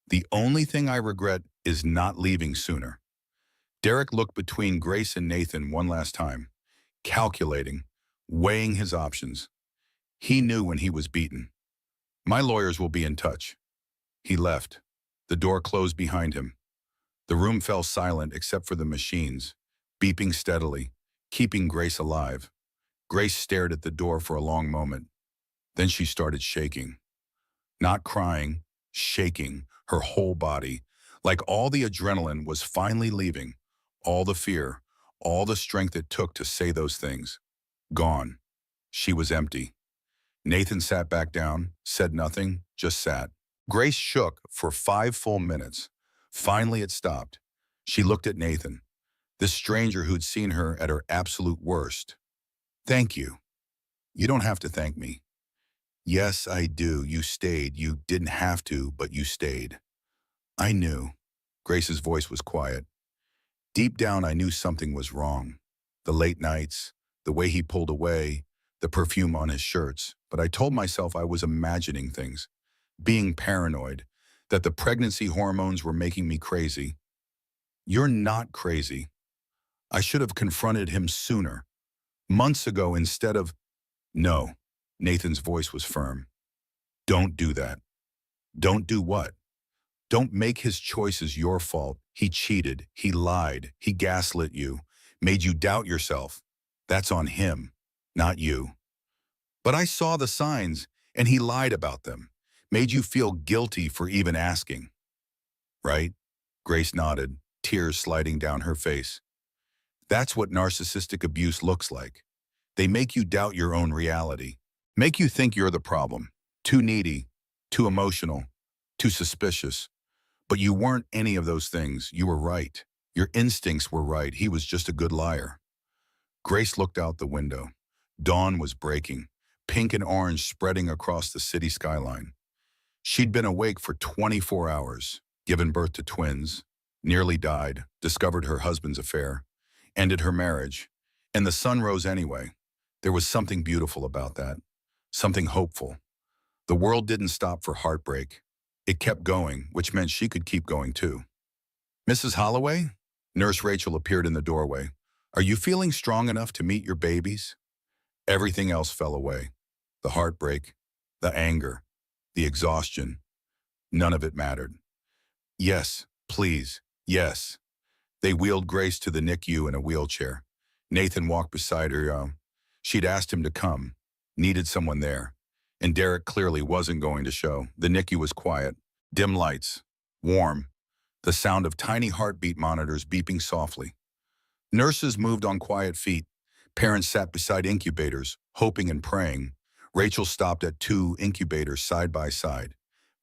The only thing I regret is not leaving sooner. Derek looked between Grace and Nathan one last time, calculating, weighing his options. He knew when he was beaten. My lawyers will be in touch. He left. The door closed behind him. The room fell silent except for the machines, beeping steadily, keeping Grace alive. Grace stared at the door for a long moment. Then she started shaking. Not crying, shaking, her whole body, like all the adrenaline was finally leaving, all the fear, all the strength it took to say those things. Gone. She was empty. Nathan sat back down, said nothing, just sat. Grace shook for 5 full minutes. Finally it stopped. She looked at Nathan, this stranger who'd seen her at her absolute worst. Thank you. You don't have to thank me. Yes, I do. You stayed. You didn't have to, but you stayed. I knew. Grace's voice was quiet. Deep down, I knew something was wrong. The late nights, the way he pulled away, the perfume on his shirts. But I told myself I was imagining things, being paranoid, that the pregnancy hormones were making me crazy. You're not crazy. I should have confronted him sooner, months ago instead of... No, Nathan's voice was firm. Don't do that. Don't do what? Don't make his choices your fault. He cheated, he lied, he gaslit you, made you doubt yourself. That's on him, not you. But I saw the signs, and he lied about them, made you feel guilty for even asking. Right? Grace nodded, tears sliding down her face. That's what narcissistic abuse looks like. They make you doubt your own reality, make you think you're the problem, too needy, too emotional, too suspicious. But you weren't any of those things. You were right. Your instincts were right. He was just a good liar. Grace looked out the window. Dawn was breaking, pink and orange spreading across the city skyline. She'd been awake for 24 hours, given birth to twins, nearly died, discovered her husband's affair, ended her marriage, and the sun rose anyway. There was something beautiful about that, something hopeful. The world didn't stop for heartbreak. It kept going, which meant she could keep going too. Mrs. Holloway? Nurse Rachel appeared in the doorway. Are you feeling strong enough to meet your babies? Everything else fell away. The heartbreak, the anger, the exhaustion. None of it mattered. Yes, please, yes. They wheeled Grace to the NICU in a wheelchair. Nathan walked beside her. She'd asked him to come, needed someone there. And Derek clearly wasn't going to show. The NICU was quiet. Dim lights. Warm. The sound of tiny heartbeat monitors beeping softly. Nurses moved on quiet feet. Parents sat beside incubators, hoping and praying. Rachel stopped at 2 incubators side by side.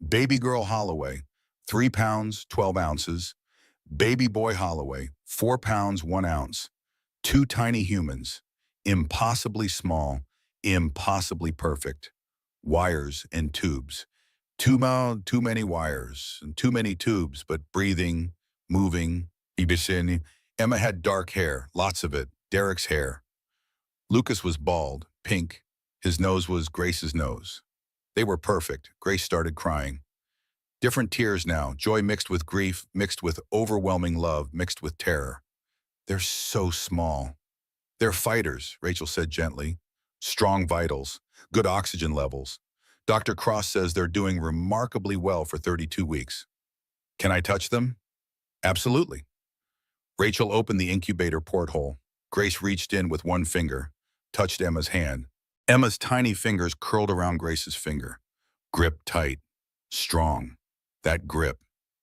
Baby girl Holloway, 3 pounds, 12 ounces. Baby boy Holloway, 4 pounds, 1 ounce. 2 tiny humans, impossibly small, impossibly perfect. Wires and tubes. Too many wires and too many tubes, but breathing, moving. Emma had dark hair, lots of it, Derek's hair. Lucas was bald, pink. His nose was Grace's nose. They were perfect. Grace started crying. Different tears now, joy mixed with grief, mixed with overwhelming love, mixed with terror. They're so small. They're fighters, Rachel said gently. Strong vitals, good oxygen levels. Dr. Cross says they're doing remarkably well for 32 weeks. Can I touch them? Absolutely. Rachel opened the incubator porthole. Grace reached in with one finger, touched Emma's hand. Emma's tiny fingers curled around Grace's finger. Grip tight, strong. That grip,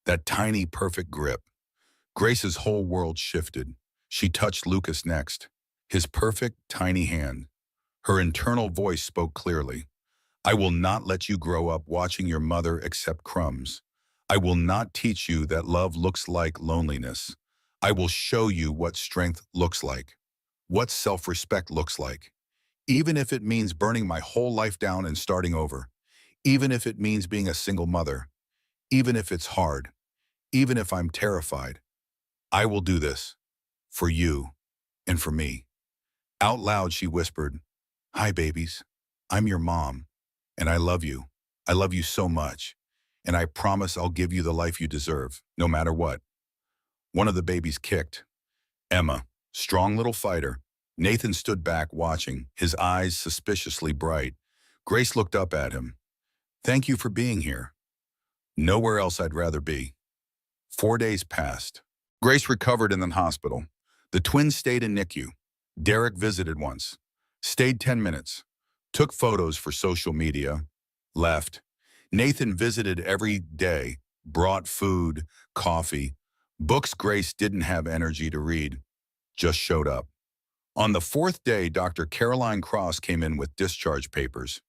that tiny, perfect grip. Grace's whole world shifted. She touched Lucas next, his perfect, tiny hand. Her internal voice spoke clearly. I will not let you grow up watching your mother accept crumbs. I will not teach you that love looks like loneliness. I will show you what strength looks like, what self-respect looks like, even if it means burning my whole life down and starting over, even if it means being a single mother, even if it's hard, even if I'm terrified. I will do this for you and for me. Out loud, she whispered, Hi, babies. I'm your mom, and I love you. I love you so much, and I promise I'll give you the life you deserve, no matter what. One of the babies kicked. Emma, strong little fighter. Nathan stood back watching, his eyes suspiciously bright. Grace looked up at him. Thank you for being here. Nowhere else I'd rather be. 4 days passed. Grace recovered in the hospital. The twins stayed in NICU. Derek visited once. Stayed 10 minutes. Took photos for social media. Left. Nathan visited every day. Brought food, coffee. Books Grace didn't have energy to read. Just showed up. On the 4th day, Dr. Caroline Cross came in with discharge papers.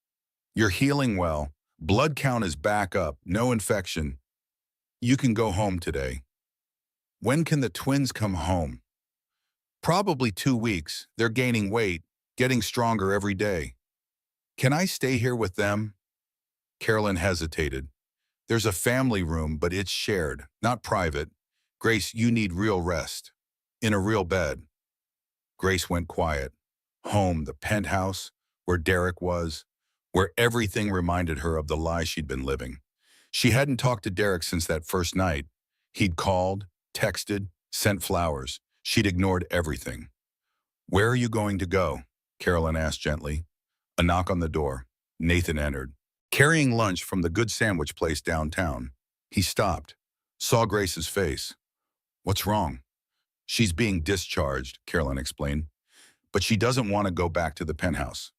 You're healing well. Blood count is back up. No infection. You can go home today. When can the twins come home? Probably 2 weeks. They're gaining weight, getting stronger every day. Can I stay here with them? Carolyn hesitated. There's a family room, but it's shared, not private. Grace, you need real rest. In a real bed. Grace went quiet. Home, the penthouse, where Derek was, where everything reminded her of the lie she'd been living. She hadn't talked to Derek since that first night. He'd called, texted, sent flowers. She'd ignored everything. Where are you going to go? Carolyn asked gently. A knock on the door. Nathan entered, carrying lunch from the good sandwich place downtown. He stopped, saw Grace's face. What's wrong? She's being discharged, Carolyn explained, but she doesn't want to go back to the penthouse.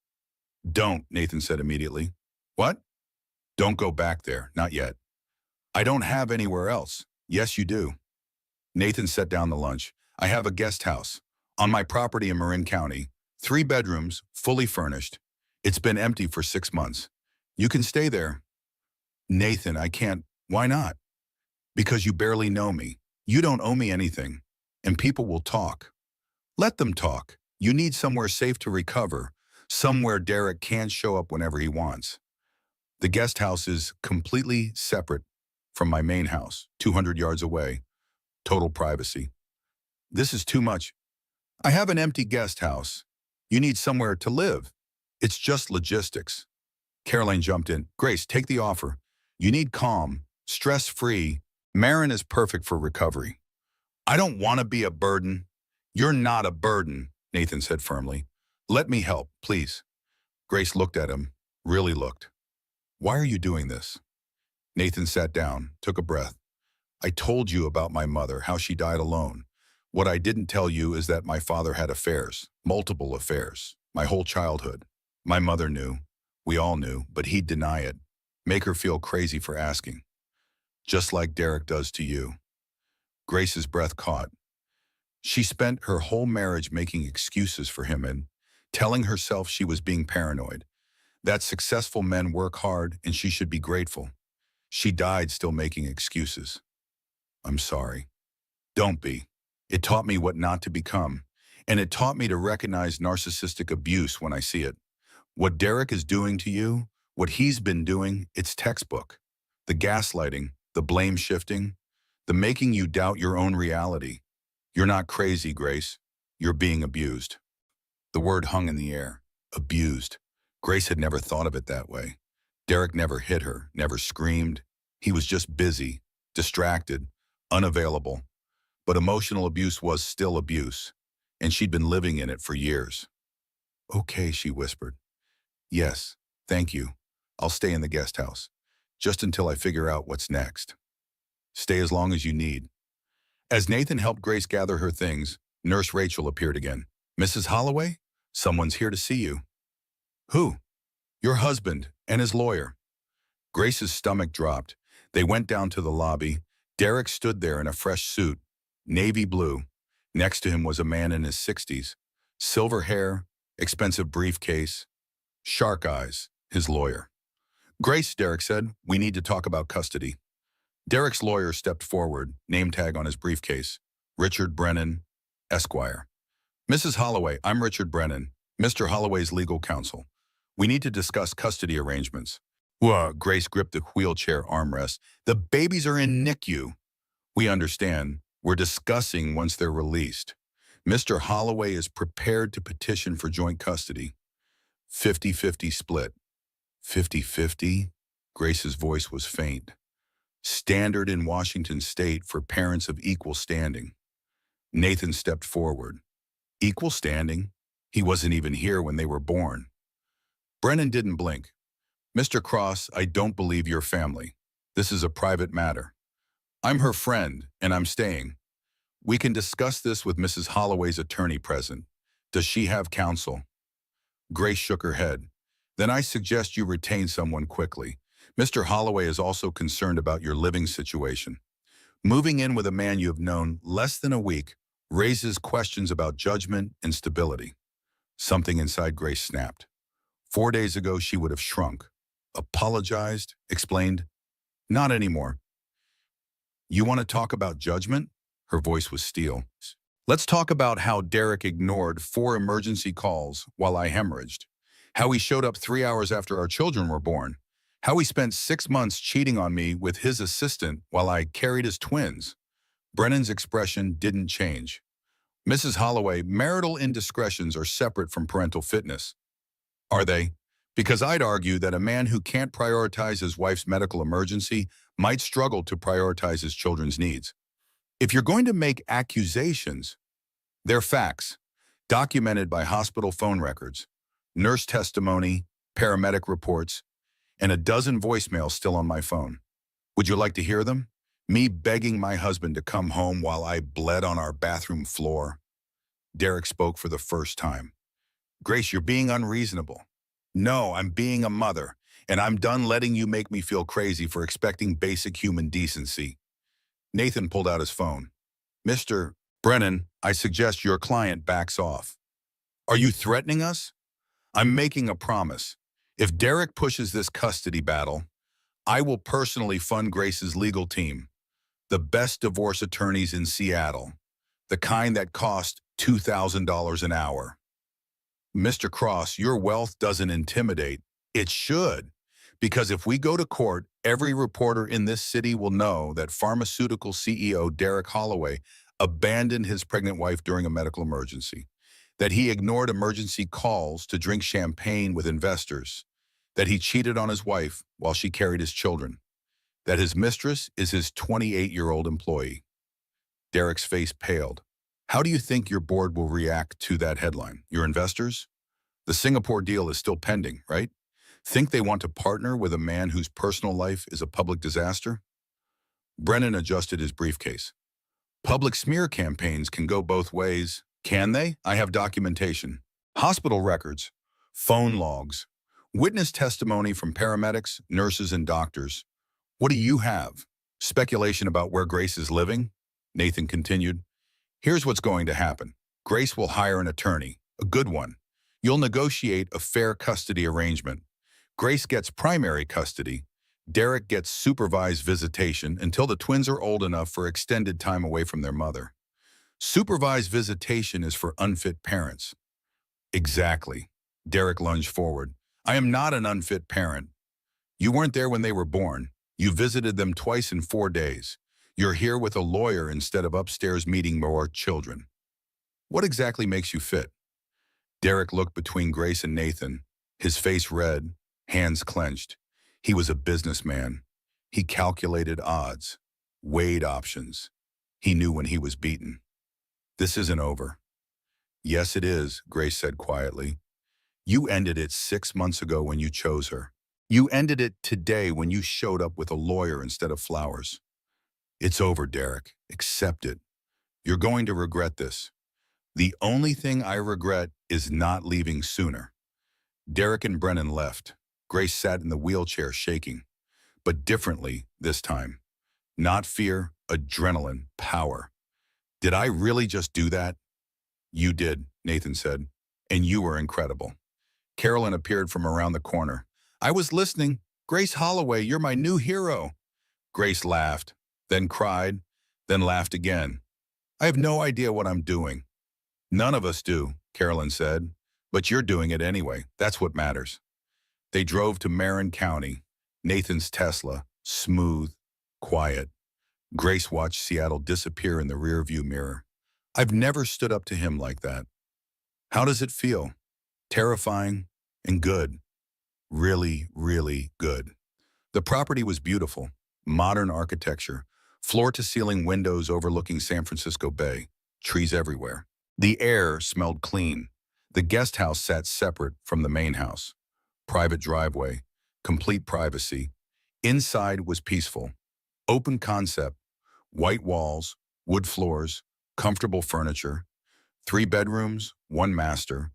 Don't, Nathan said immediately. What? Don't go back there, not yet. I don't have anywhere else. Yes, you do. Nathan set down the lunch. I have a guest house on my property in Marin County, 3 bedrooms, fully furnished. It's been empty for 6 months. You can stay there. Nathan, I can't. Why not? Because you barely know me. You don't owe me anything. And people will talk. Let them talk. You need somewhere safe to recover, somewhere Derek can't show up whenever he wants. The guest house is completely separate from my main house, 200 yards away. Total privacy. This is too much. I have an empty guest house. You need somewhere to live. It's just logistics. Caroline jumped in. Grace, take the offer. You need calm, stress-free. Marin is perfect for recovery. I don't want to be a burden. You're not a burden, Nathan said firmly. Let me help, please. Grace looked at him, really looked. Why are you doing this? Nathan sat down, took a breath. I told you about my mother, how she died alone. What I didn't tell you is that my father had affairs, multiple affairs, my whole childhood. My mother knew. We all knew, but he'd deny it. Make her feel crazy for asking. Just like Derek does to you. Grace's breath caught. She spent her whole marriage making excuses for him and telling herself she was being paranoid, that successful men work hard and she should be grateful. She died still making excuses. I'm sorry. Don't be. It taught me what not to become, and it taught me to recognize narcissistic abuse when I see it. What Derek is doing to you, what he's been doing, it's textbook. The gaslighting, the blame shifting, the making you doubt your own reality. You're not crazy, Grace. You're being abused. The word hung in the air. Abused. Grace had never thought of it that way. Derek never hit her, never screamed. He was just busy, distracted, unavailable. But emotional abuse was still abuse, and she'd been living in it for years. Okay, she whispered. Yes, thank you. I'll stay in the guest house, just until I figure out what's next. Stay as long as you need. As Nathan helped Grace gather her things, Nurse Rachel appeared again. Mrs. Holloway, someone's here to see you. Who? Your husband and his lawyer. Grace's stomach dropped. They went down to the lobby. Derek stood there in a fresh suit, navy blue. Next to him was a man in his 60s. Silver hair, expensive briefcase, shark eyes, his lawyer. Grace, Derek said, we need to talk about custody. Derek's lawyer stepped forward, name tag on his briefcase. Richard Brennan, Esquire. Mrs. Holloway, I'm Richard Brennan, Mr. Holloway's legal counsel. We need to discuss custody arrangements. Grace gripped the wheelchair armrest. The babies are in NICU. We understand. We're discussing once they're released. Mr. Holloway is prepared to petition for joint custody. 50-50 split. 50-50? Grace's voice was faint. Standard in Washington state for parents of equal standing. Nathan stepped forward. Equal standing? He wasn't even here when they were born. Brennan didn't blink. Mr. Cross, I don't believe your family. This is a private matter. I'm her friend, and I'm staying. We can discuss this with Mrs. Holloway's attorney present. Does she have counsel? Grace shook her head. Then I suggest you retain someone quickly. Mr. Holloway is also concerned about your living situation. Moving in with a man you have known less than a week raises questions about judgment and stability. Something inside Grace snapped. 4 days ago, she would have shrunk, apologized, explained, not anymore. You want to talk about judgment? Her voice was steel. Let's talk about how Derek ignored 4 emergency calls while I hemorrhaged. How he showed up 3 hours after our children were born. How he spent 6 months cheating on me with his assistant while I carried his twins. Brennan's expression didn't change. Mrs. Holloway, marital indiscretions are separate from parental fitness. Are they? Because I'd argue that a man who can't prioritize his wife's medical emergency might struggle to prioritize his children's needs. If you're going to make accusations, they're facts, documented by hospital phone records, nurse testimony, paramedic reports, and a dozen voicemails still on my phone. Would you like to hear them? Me begging my husband to come home while I bled on our bathroom floor. Derek spoke for the first time. Grace, you're being unreasonable. No, I'm being a mother, and I'm done letting you make me feel crazy for expecting basic human decency. Nathan pulled out his phone. Mr. Brennan, I suggest your client backs off. Are you threatening us? I'm making a promise. If Derek pushes this custody battle, I will personally fund Grace's legal team. The best divorce attorneys in Seattle. The kind that cost $2,000 an hour. Mr. Cross, your wealth doesn't intimidate. It should. Because if we go to court, every reporter in this city will know that pharmaceutical CEO Derek Holloway abandoned his pregnant wife during a medical emergency, that he ignored emergency calls to drink champagne with investors, that he cheated on his wife while she carried his children, that his mistress is his 28-year-old employee. Derek's face paled. How do you think your board will react to that headline? Your investors? The Singapore deal is still pending, right? Think they want to partner with a man whose personal life is a public disaster? Brennan adjusted his briefcase. Public smear campaigns can go both ways. Can they? I have documentation. Hospital records, phone logs, witness testimony from paramedics, nurses, and doctors. What do you have? Speculation about where Grace is living? Nathan continued. Here's what's going to happen. Grace will hire an attorney, a good one. You'll negotiate a fair custody arrangement. Grace gets primary custody. Derek gets supervised visitation until the twins are old enough for extended time away from their mother. Supervised visitation is for unfit parents. Exactly. Derek lunged forward. I am not an unfit parent. You weren't there when they were born. You visited them twice in 4 days. You're here with a lawyer instead of upstairs meeting more children. What exactly makes you fit? Derek looked between Grace and Nathan, his face red, hands clenched. He was a businessman. He calculated odds, weighed options. He knew when he was beaten. This isn't over. Yes, it is, Grace said quietly. You ended it 6 months ago when you chose her. You ended it today when you showed up with a lawyer instead of flowers. It's over, Derek. Accept it. You're going to regret this. The only thing I regret is not leaving sooner. Derek and Brennan left. Grace sat in the wheelchair shaking, but differently this time. Not fear, adrenaline, power. Did I really just do that? You did, Nathan said, and you were incredible. Carolyn appeared from around the corner. I was listening. Grace Holloway, you're my new hero. Grace laughed, then cried, then laughed again. I have no idea what I'm doing. None of us do, Carolyn said, but you're doing it anyway. That's what matters. They drove to Marin County, Nathan's Tesla, smooth, quiet. Grace watched Seattle disappear in the rearview mirror. I've never stood up to him like that. How does it feel? Terrifying and good. Really, really good. The property was beautiful, modern architecture, floor-to-ceiling windows overlooking San Francisco Bay, trees everywhere. The air smelled clean. The guest house sat separate from the main house. Private driveway, complete privacy. Inside was peaceful. Open concept, white walls, wood floors, comfortable furniture. 3 bedrooms, 1 master,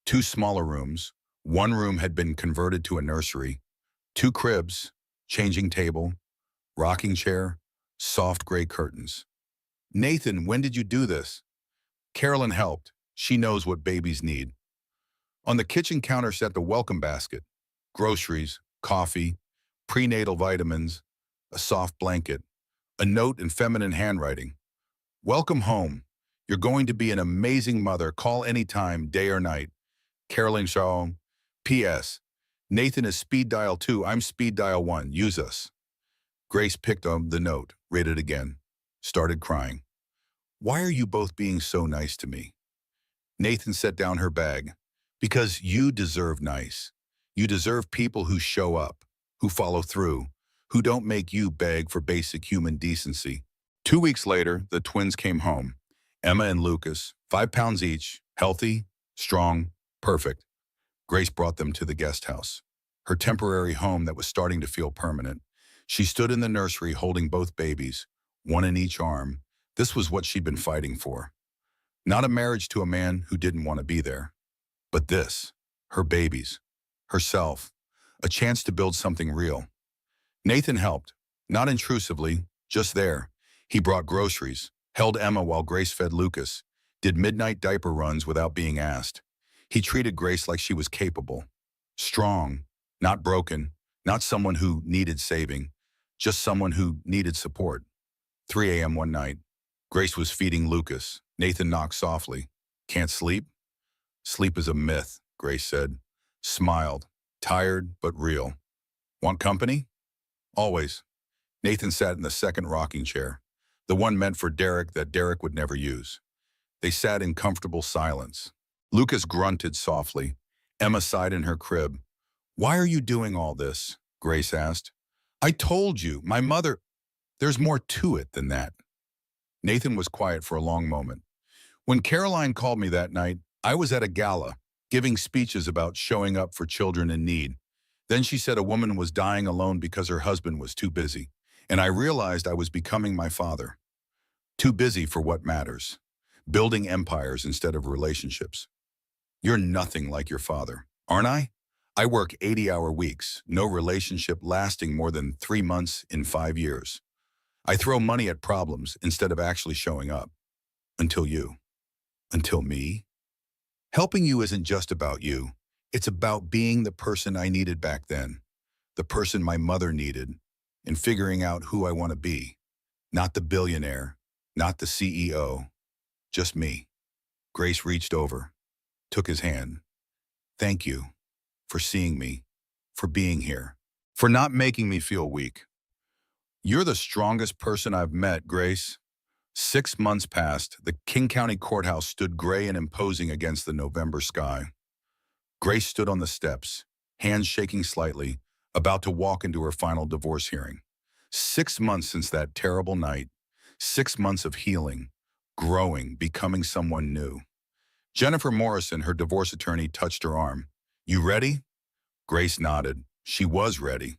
2 smaller rooms. 1 room had been converted to a nursery. 2 cribs, changing table, rocking chair, soft gray curtains. Nathan, when did you do this? Carolyn helped. She knows what babies need. On the kitchen counter sat the welcome basket. Groceries, coffee, prenatal vitamins, a soft blanket, a note in feminine handwriting. Welcome home. You're going to be an amazing mother. Call anytime, day or night. Carolyn Shaw. P.S. Nathan is speed dial 2. I'm speed dial 1. Use us. Grace picked up the note, read it again, started crying. Why are you both being so nice to me? Nathan set down her bag. Because you deserve nice. You deserve people who show up, who follow through, who don't make you beg for basic human decency. 2 weeks later, the twins came home. Emma and Lucas, 5 pounds each, healthy, strong, perfect. Grace brought them to the guest house, her temporary home that was starting to feel permanent. She stood in the nursery holding both babies, one in each arm. This was what she'd been fighting for. Not a marriage to a man who didn't want to be there. But this, her babies, herself, a chance to build something real. Nathan helped, not intrusively, just there. He brought groceries, held Emma while Grace fed Lucas, did midnight diaper runs without being asked. He treated Grace like she was capable, strong, not broken, not someone who needed saving, just someone who needed support. 3 a.m. one night, Grace was feeding Lucas. Nathan knocked softly. Can't sleep? Sleep is a myth, Grace said. Smiled, tired but real. Want company? Always. Nathan sat in the second rocking chair, the one meant for Derek that Derek would never use. They sat in comfortable silence. Lucas grunted softly. Emma sighed in her crib. Why are you doing all this? Grace asked. I told you, my mother. There's more to it than that. Nathan was quiet for a long moment. When Caroline called me that night, I was at a gala, giving speeches about showing up for children in need. Then she said a woman was dying alone because her husband was too busy, and I realized I was becoming my father. Too busy for what matters. Building empires instead of relationships. You're nothing like your father, aren't I? I work 80-hour weeks, no relationship lasting more than 3 months in 5 years. I throw money at problems instead of actually showing up. Until you. Until me? Helping you isn't just about you. It's about being the person I needed back then, the person my mother needed, and figuring out who I want to be. Not the billionaire, not the CEO, just me. Grace reached over, took his hand. Thank you for seeing me, for being here, for not making me feel weak. You're the strongest person I've met, Grace. 6 months passed. The King County Courthouse stood gray and imposing against the November sky. Grace stood on the steps, hands shaking slightly, about to walk into her final divorce hearing. 6 months since that terrible night. 6 months of healing, growing, becoming someone new. Jennifer Morrison, her divorce attorney, touched her arm. You ready? Grace nodded. She was ready.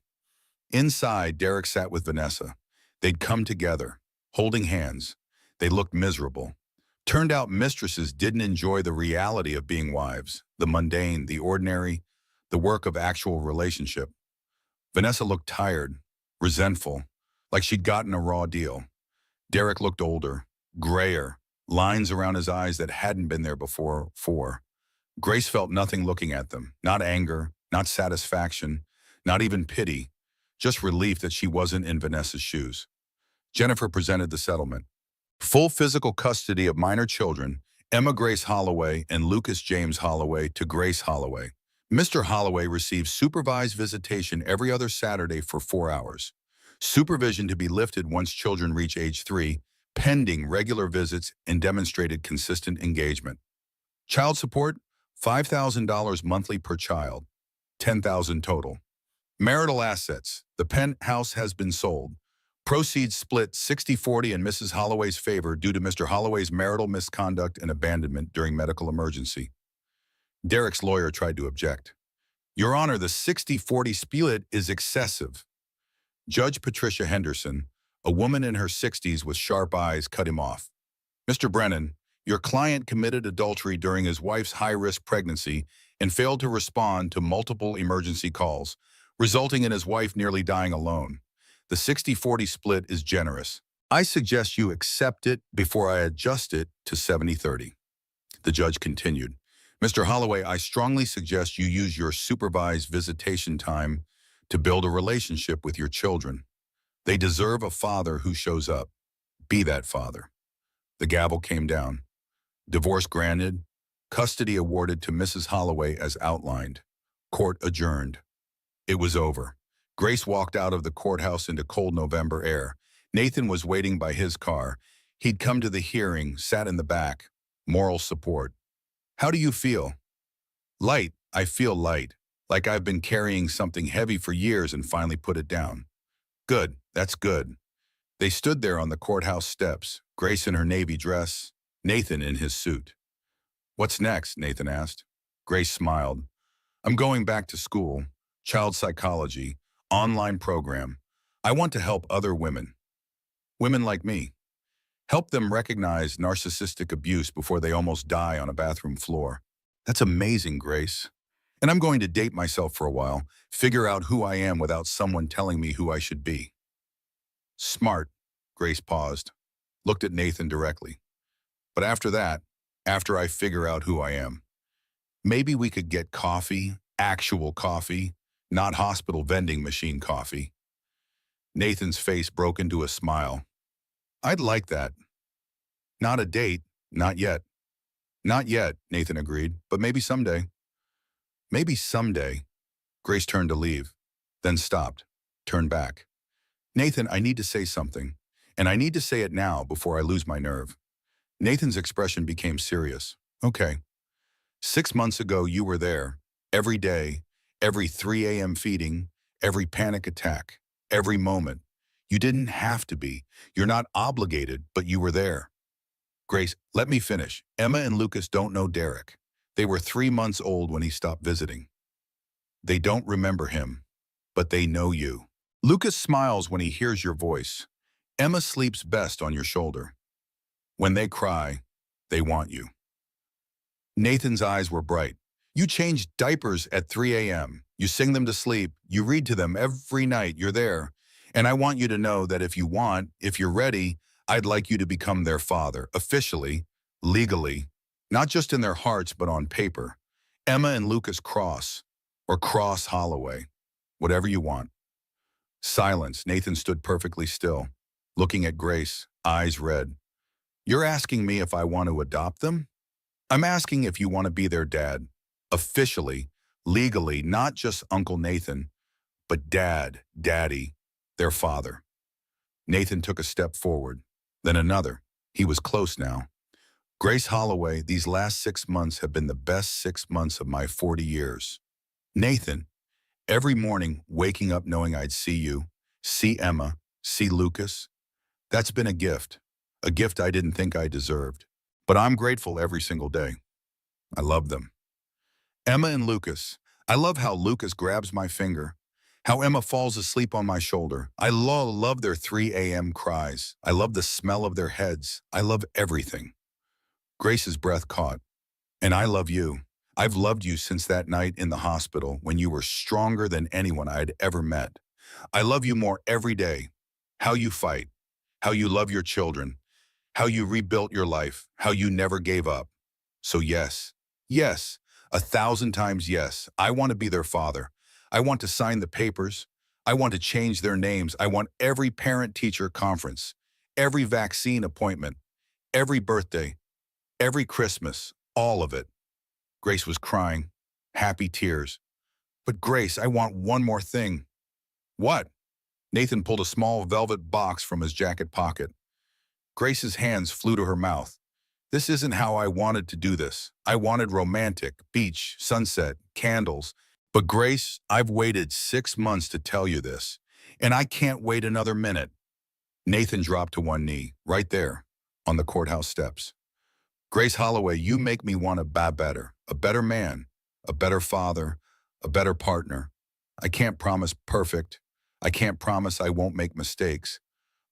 Inside, Derek sat with Vanessa. They'd come together, holding hands. They looked miserable. Turned out mistresses didn't enjoy the reality of being wives, the mundane, the ordinary, the work of actual relationship. Vanessa looked tired, resentful, like she'd gotten a raw deal. Derek looked older, grayer, lines around his eyes that hadn't been there before. Grace felt nothing looking at them, not anger, not satisfaction, not even pity, just relief that she wasn't in Vanessa's shoes. Jennifer presented the settlement. Full physical custody of minor children, Emma Grace Holloway and Lucas James Holloway to Grace Holloway. Mr. Holloway receives supervised visitation every other Saturday for 4 hours. Supervision to be lifted once children reach age 3, pending regular visits and demonstrated consistent engagement. Child support, $5,000 monthly per child, $10,000 total. Marital assets, the penthouse has been sold. Proceeds split 60-40 in Mrs. Holloway's favor due to Mr. Holloway's marital misconduct and abandonment during medical emergency. Derek's lawyer tried to object. Your Honor, the 60-40 split is excessive. Judge Patricia Henderson, a woman in her 60s with sharp eyes, cut him off. Mr. Brennan, your client committed adultery during his wife's high-risk pregnancy and failed to respond to multiple emergency calls, resulting in his wife nearly dying alone. The 60-40 split is generous. I suggest you accept it before I adjust it to 70-30. The judge continued. Mr. Holloway, I strongly suggest you use your supervised visitation time to build a relationship with your children. They deserve a father who shows up. Be that father. The gavel came down. Divorce granted. Custody awarded to Mrs. Holloway as outlined. Court adjourned. It was over. Grace walked out of the courthouse into cold November air. Nathan was waiting by his car. He'd come to the hearing, sat in the back. Moral support. How do you feel? Light. I feel light. Like I've been carrying something heavy for years and finally put it down. Good. That's good. They stood there on the courthouse steps, Grace in her navy dress, Nathan in his suit. What's next? Nathan asked. Grace smiled. I'm going back to school, child psychology, online program. I want to help other women. Women like me. Help them recognize narcissistic abuse before they almost die on a bathroom floor. That's amazing, Grace. And I'm going to date myself for a while, figure out who I am without someone telling me who I should be. Smart. Grace paused, looked at Nathan directly. But after that, after I figure out who I am, maybe we could get coffee, actual coffee, not hospital vending machine coffee. Nathan's face broke into a smile. I'd like that. Not a date, not yet. Not yet, Nathan agreed, but maybe someday. Maybe someday. Grace turned to leave, then stopped, turned back. Nathan, I need to say something, and I need to say it now before I lose my nerve. Nathan's expression became serious. Okay. 6 months ago, you were there, every day, every 3 a.m. feeding, every panic attack, every moment. You didn't have to be. You're not obligated, but you were there. Grace, let me finish. Emma and Lucas don't know Derek. They were 3 months old when he stopped visiting. They don't remember him, but they know you. Lucas smiles when he hears your voice. Emma sleeps best on your shoulder. When they cry, they want you. Nathan's eyes were bright. You change diapers at 3 a.m. You sing them to sleep. You read to them every night. You're there. And I want you to know that if you want, if you're ready, I'd like you to become their father, officially, legally, not just in their hearts, but on paper. Emma and Lucas Cross, or Cross Holloway, whatever you want. Silence. Nathan stood perfectly still, looking at Grace, eyes red. You're asking me if I want to adopt them? I'm asking if you want to be their dad, officially, legally, not just Uncle Nathan, but dad, daddy, their father. Nathan took a step forward, then another. He was close now. Grace Holloway, these last 6 months have been the best 6 months of my 40 years. Nathan, every morning waking up knowing I'd see you, see Emma, see Lucas, that's been a gift I didn't think I deserved. But I'm grateful every single day. I love them. Emma and Lucas. I love how Lucas grabs my finger, how Emma falls asleep on my shoulder. I love their 3 a.m. cries. I love the smell of their heads. I love everything. Grace's breath caught. And I love you. I've loved you since that night in the hospital when you were stronger than anyone I had ever met. I love you more every day. How you fight, how you love your children, how you rebuilt your life, how you never gave up. So yes, yes, 1,000 times yes, I want to be their father. I want to sign the papers. I want to change their names. I want every parent-teacher conference, every vaccine appointment, every birthday, every Christmas, all of it. Grace was crying, happy tears. But Grace, I want one more thing. What? Nathan pulled a small velvet box from his jacket pocket. Grace's hands flew to her mouth. This isn't how I wanted to do this. I wanted romantic, beach, sunset, candles. But Grace, I've waited 6 months to tell you this, and I can't wait another minute. Nathan dropped to one knee, right there, on the courthouse steps. Grace Holloway, you make me want to be better, a better man, a better father, a better partner. I can't promise perfect. I can't promise I won't make mistakes,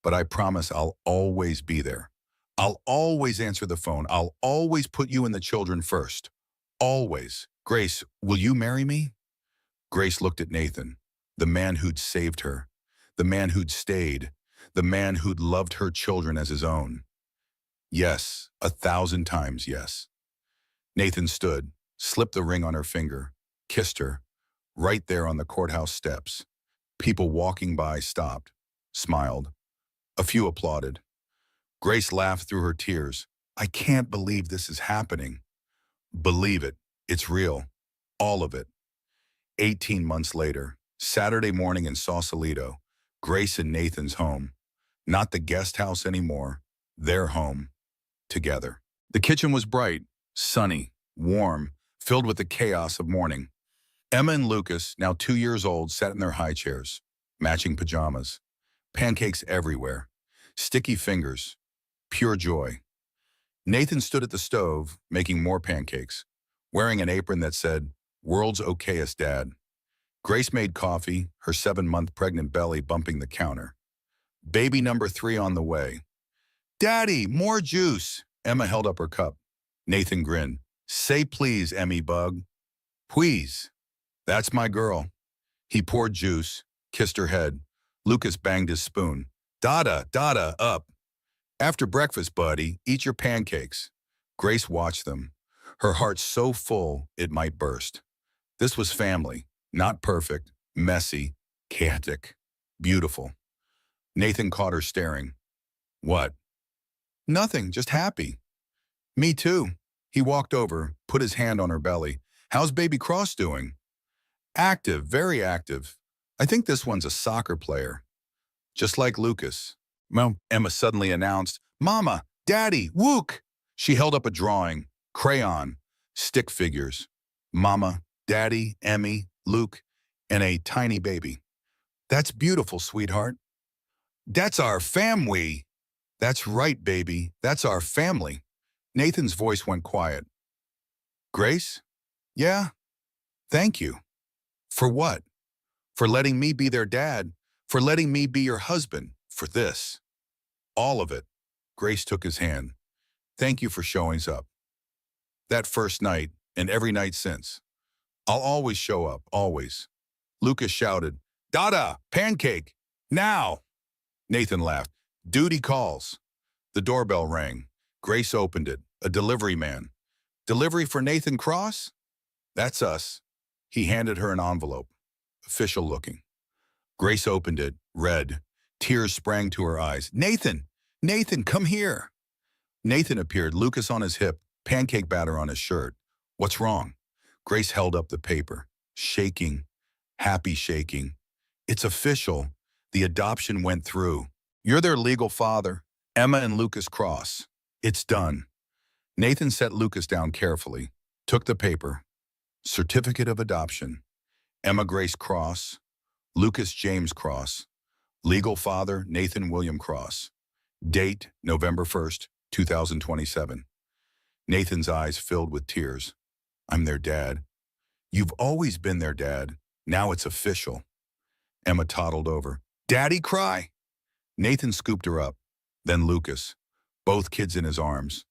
but I promise I'll always be there. I'll always answer the phone. I'll always put you and the children first. Always. Grace, will you marry me? Grace looked at Nathan, the man who'd saved her, the man who'd stayed, the man who'd loved her children as his own. Yes, 1,000 times yes. Nathan stood, slipped the ring on her finger, kissed her, right there on the courthouse steps. People walking by stopped, smiled. A few applauded. Grace laughed through her tears. I can't believe this is happening. Believe it. It's real. All of it. 18 months later, Saturday morning in Sausalito, Grace and Nathan's home. Not the guest house anymore. Their home. Together. The kitchen was bright, sunny, warm, filled with the chaos of morning. Emma and Lucas, now 2 years old, sat in their high chairs, matching pajamas. Pancakes everywhere. Sticky fingers. Pure joy. Nathan stood at the stove, making more pancakes, wearing an apron that said, World's okayest dad. Grace made coffee, her 7-month pregnant belly bumping the counter. Baby number 3 on the way. Daddy, more juice. Emma held up her cup. Nathan grinned. Say please, Emmy bug. Please. That's my girl. He poured juice, kissed her head. Lucas banged his spoon. Dada, dada, up. After breakfast, buddy, eat your pancakes. Grace watched them, her heart so full it might burst. This was family, not perfect, messy, chaotic, beautiful. Nathan caught her staring. What? Nothing, just happy. Me too. He walked over, put his hand on her belly. How's baby Cross doing? Active, very active. I think this one's a soccer player. Just like Lucas. Well, Emma suddenly announced, Mama, Daddy, Wook. She held up a drawing, crayon, stick figures. Mama, Daddy, Emmy, Luke, and a tiny baby. That's beautiful, sweetheart. That's our family. That's right, baby. That's our family. Nathan's voice went quiet. Grace? Yeah? Thank you. For what? For letting me be their dad. For letting me be your husband. For this. All of it. Grace took his hand. Thank you for showing up. That first night, and every night since. I'll always show up, always. Lucas shouted, Dada, pancake, now! Nathan laughed. Duty calls. The doorbell rang. Grace opened it. A delivery man. Delivery for Nathan Cross? That's us. He handed her an envelope. Official looking. Grace opened it, read. Tears sprang to her eyes. Nathan! Nathan, come here! Nathan appeared, Lucas on his hip, pancake batter on his shirt. What's wrong? Grace held up the paper, shaking, happy shaking. It's official. The adoption went through. You're their legal father, Emma and Lucas Cross. It's done. Nathan set Lucas down carefully, took the paper. Certificate of adoption. Emma Grace Cross, Lucas James Cross. Legal father, Nathan William Cross. Date, November 1st, 2027. Nathan's eyes filled with tears. I'm their dad. You've always been their dad. Now it's official. Emma toddled over. Daddy, cry. Nathan scooped her up. Then Lucas. Both kids in his arms.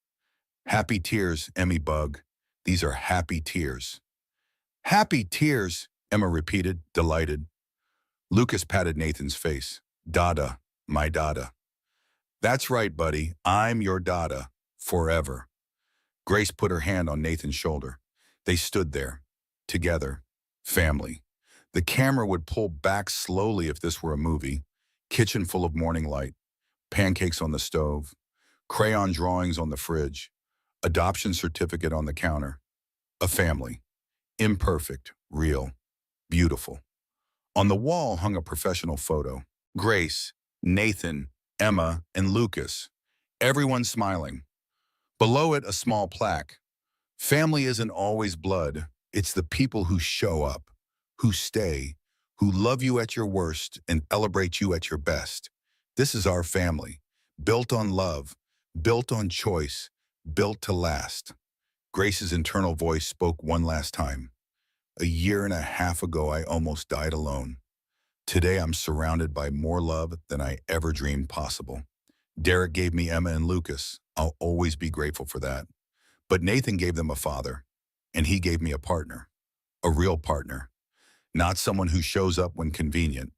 Happy tears, Emmy Bug. These are happy tears. Happy tears, Emma repeated, delighted. Lucas patted Nathan's face. Dada, my Dada. That's right, buddy. I'm your Dada. Forever. Grace put her hand on Nathan's shoulder. They stood there. Together. Family. The camera would pull back slowly if this were a movie. Kitchen full of morning light. Pancakes on the stove. Crayon drawings on the fridge. Adoption certificate on the counter. A family. Imperfect. Real. Beautiful. On the wall hung a professional photo. Grace, Nathan, Emma, and Lucas. Everyone smiling. Below it, a small plaque. Family isn't always blood. It's the people who show up, who stay, who love you at your worst and celebrate you at your best. This is our family, built on love, built on choice, built to last. Grace's internal voice spoke one last time. 1.5 years ago, I almost died alone. Today, I'm surrounded by more love than I ever dreamed possible. Derek gave me Emma and Lucas. I'll always be grateful for that. But Nathan gave them a father, and he gave me a partner, a real partner. Not someone who shows up when convenient,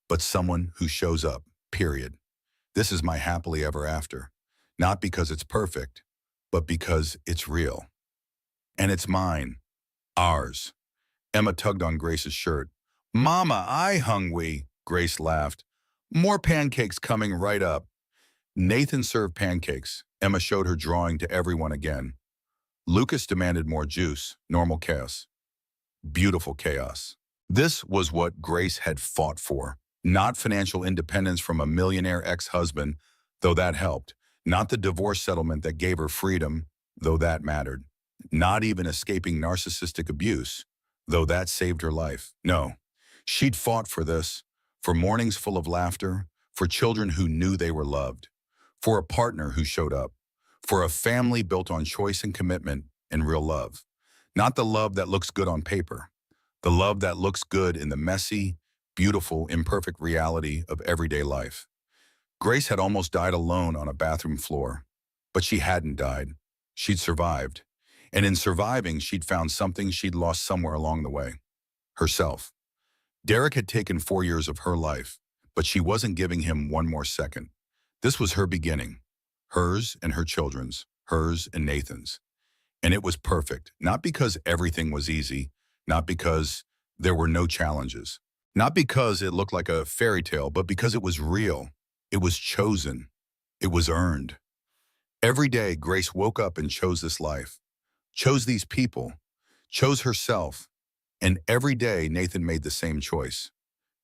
but someone who shows up, period. This is my happily ever after, not because it's perfect, but because it's real. And it's mine, ours. Emma tugged on Grace's shirt. Mama, I hungry, Grace laughed. More pancakes coming right up. Nathan served pancakes. Emma showed her drawing to everyone again. Lucas demanded more juice, normal chaos. Beautiful chaos. This was what Grace had fought for. Not financial independence from a millionaire ex-husband, though that helped. Not the divorce settlement that gave her freedom, though that mattered. Not even escaping narcissistic abuse, though that saved her life. No, she'd fought for this, for mornings full of laughter, for children who knew they were loved, for a partner who showed up, for a family built on choice and commitment and real love. Not the love that looks good on paper, the love that looks good in the messy, beautiful, imperfect reality of everyday life. Grace had almost died alone on a bathroom floor, but she hadn't died. She'd survived. And in surviving, she'd found something she'd lost somewhere along the way. Herself. Derek had taken 4 years of her life, but she wasn't giving him one more second. This was her beginning. Hers and her children's. Hers and Nathan's. And it was perfect, not because everything was easy, not because there were no challenges, not because it looked like a fairy tale, but because it was real. It was chosen. It was earned. Every day, Grace woke up and chose this life, chose these people, chose herself. And every day, Nathan made the same choice.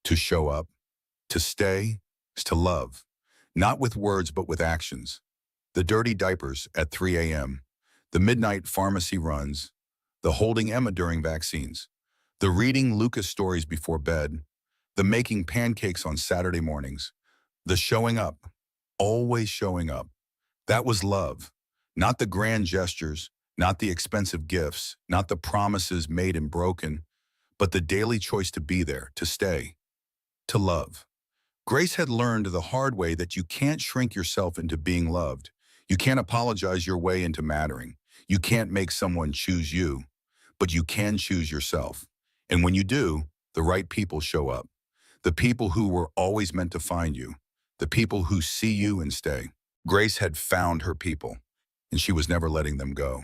To show up, to stay, to love. Not with words, but with actions. The dirty diapers at 3 a.m., the midnight pharmacy runs, the holding Emma during vaccines, the reading Lucas stories before bed, the making pancakes on Saturday mornings, the showing up, always showing up. That was love. Not the grand gestures, not the expensive gifts, not the promises made and broken, but the daily choice to be there, to stay, to love. Grace had learned the hard way that you can't shrink yourself into being loved. You can't apologize your way into mattering. You can't make someone choose you, but you can choose yourself. And when you do, the right people show up. The people who were always meant to find you. The people who see you and stay. Grace had found her people, and she was never letting them go.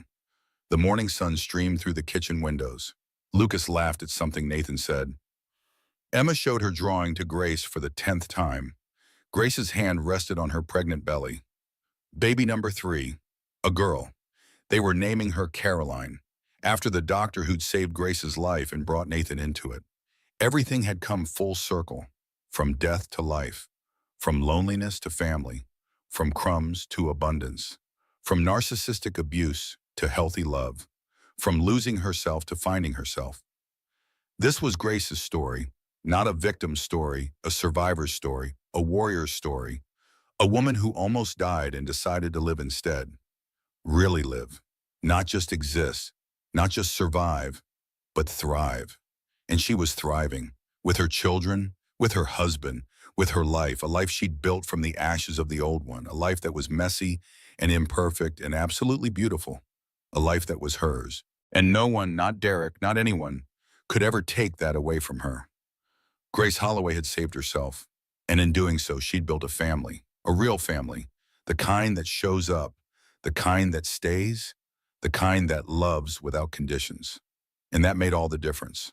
The morning sun streamed through the kitchen windows. Lucas laughed at something Nathan said. Emma showed her drawing to Grace for the 10th time. Grace's hand rested on her pregnant belly. Baby number 3, a girl. They were naming her Caroline, after the doctor who'd saved Grace's life and brought Nathan into it. Everything had come full circle, from death to life, from loneliness to family, from crumbs to abundance, from narcissistic abuse to healthy love, from losing herself to finding herself. This was Grace's story, not a victim's story, a survivor's story, a warrior's story, a woman who almost died and decided to live instead. Really live, not just exist, not just survive, but thrive. And she was thriving, with her children, with her husband, with her life, a life she'd built from the ashes of the old one, a life that was messy and imperfect and absolutely beautiful, a life that was hers. And no one, not Derek, not anyone, could ever take that away from her. Grace Holloway had saved herself, and in doing so, she'd built a family, a real family, the kind that shows up, the kind that stays, the kind that loves without conditions. And that made all the difference.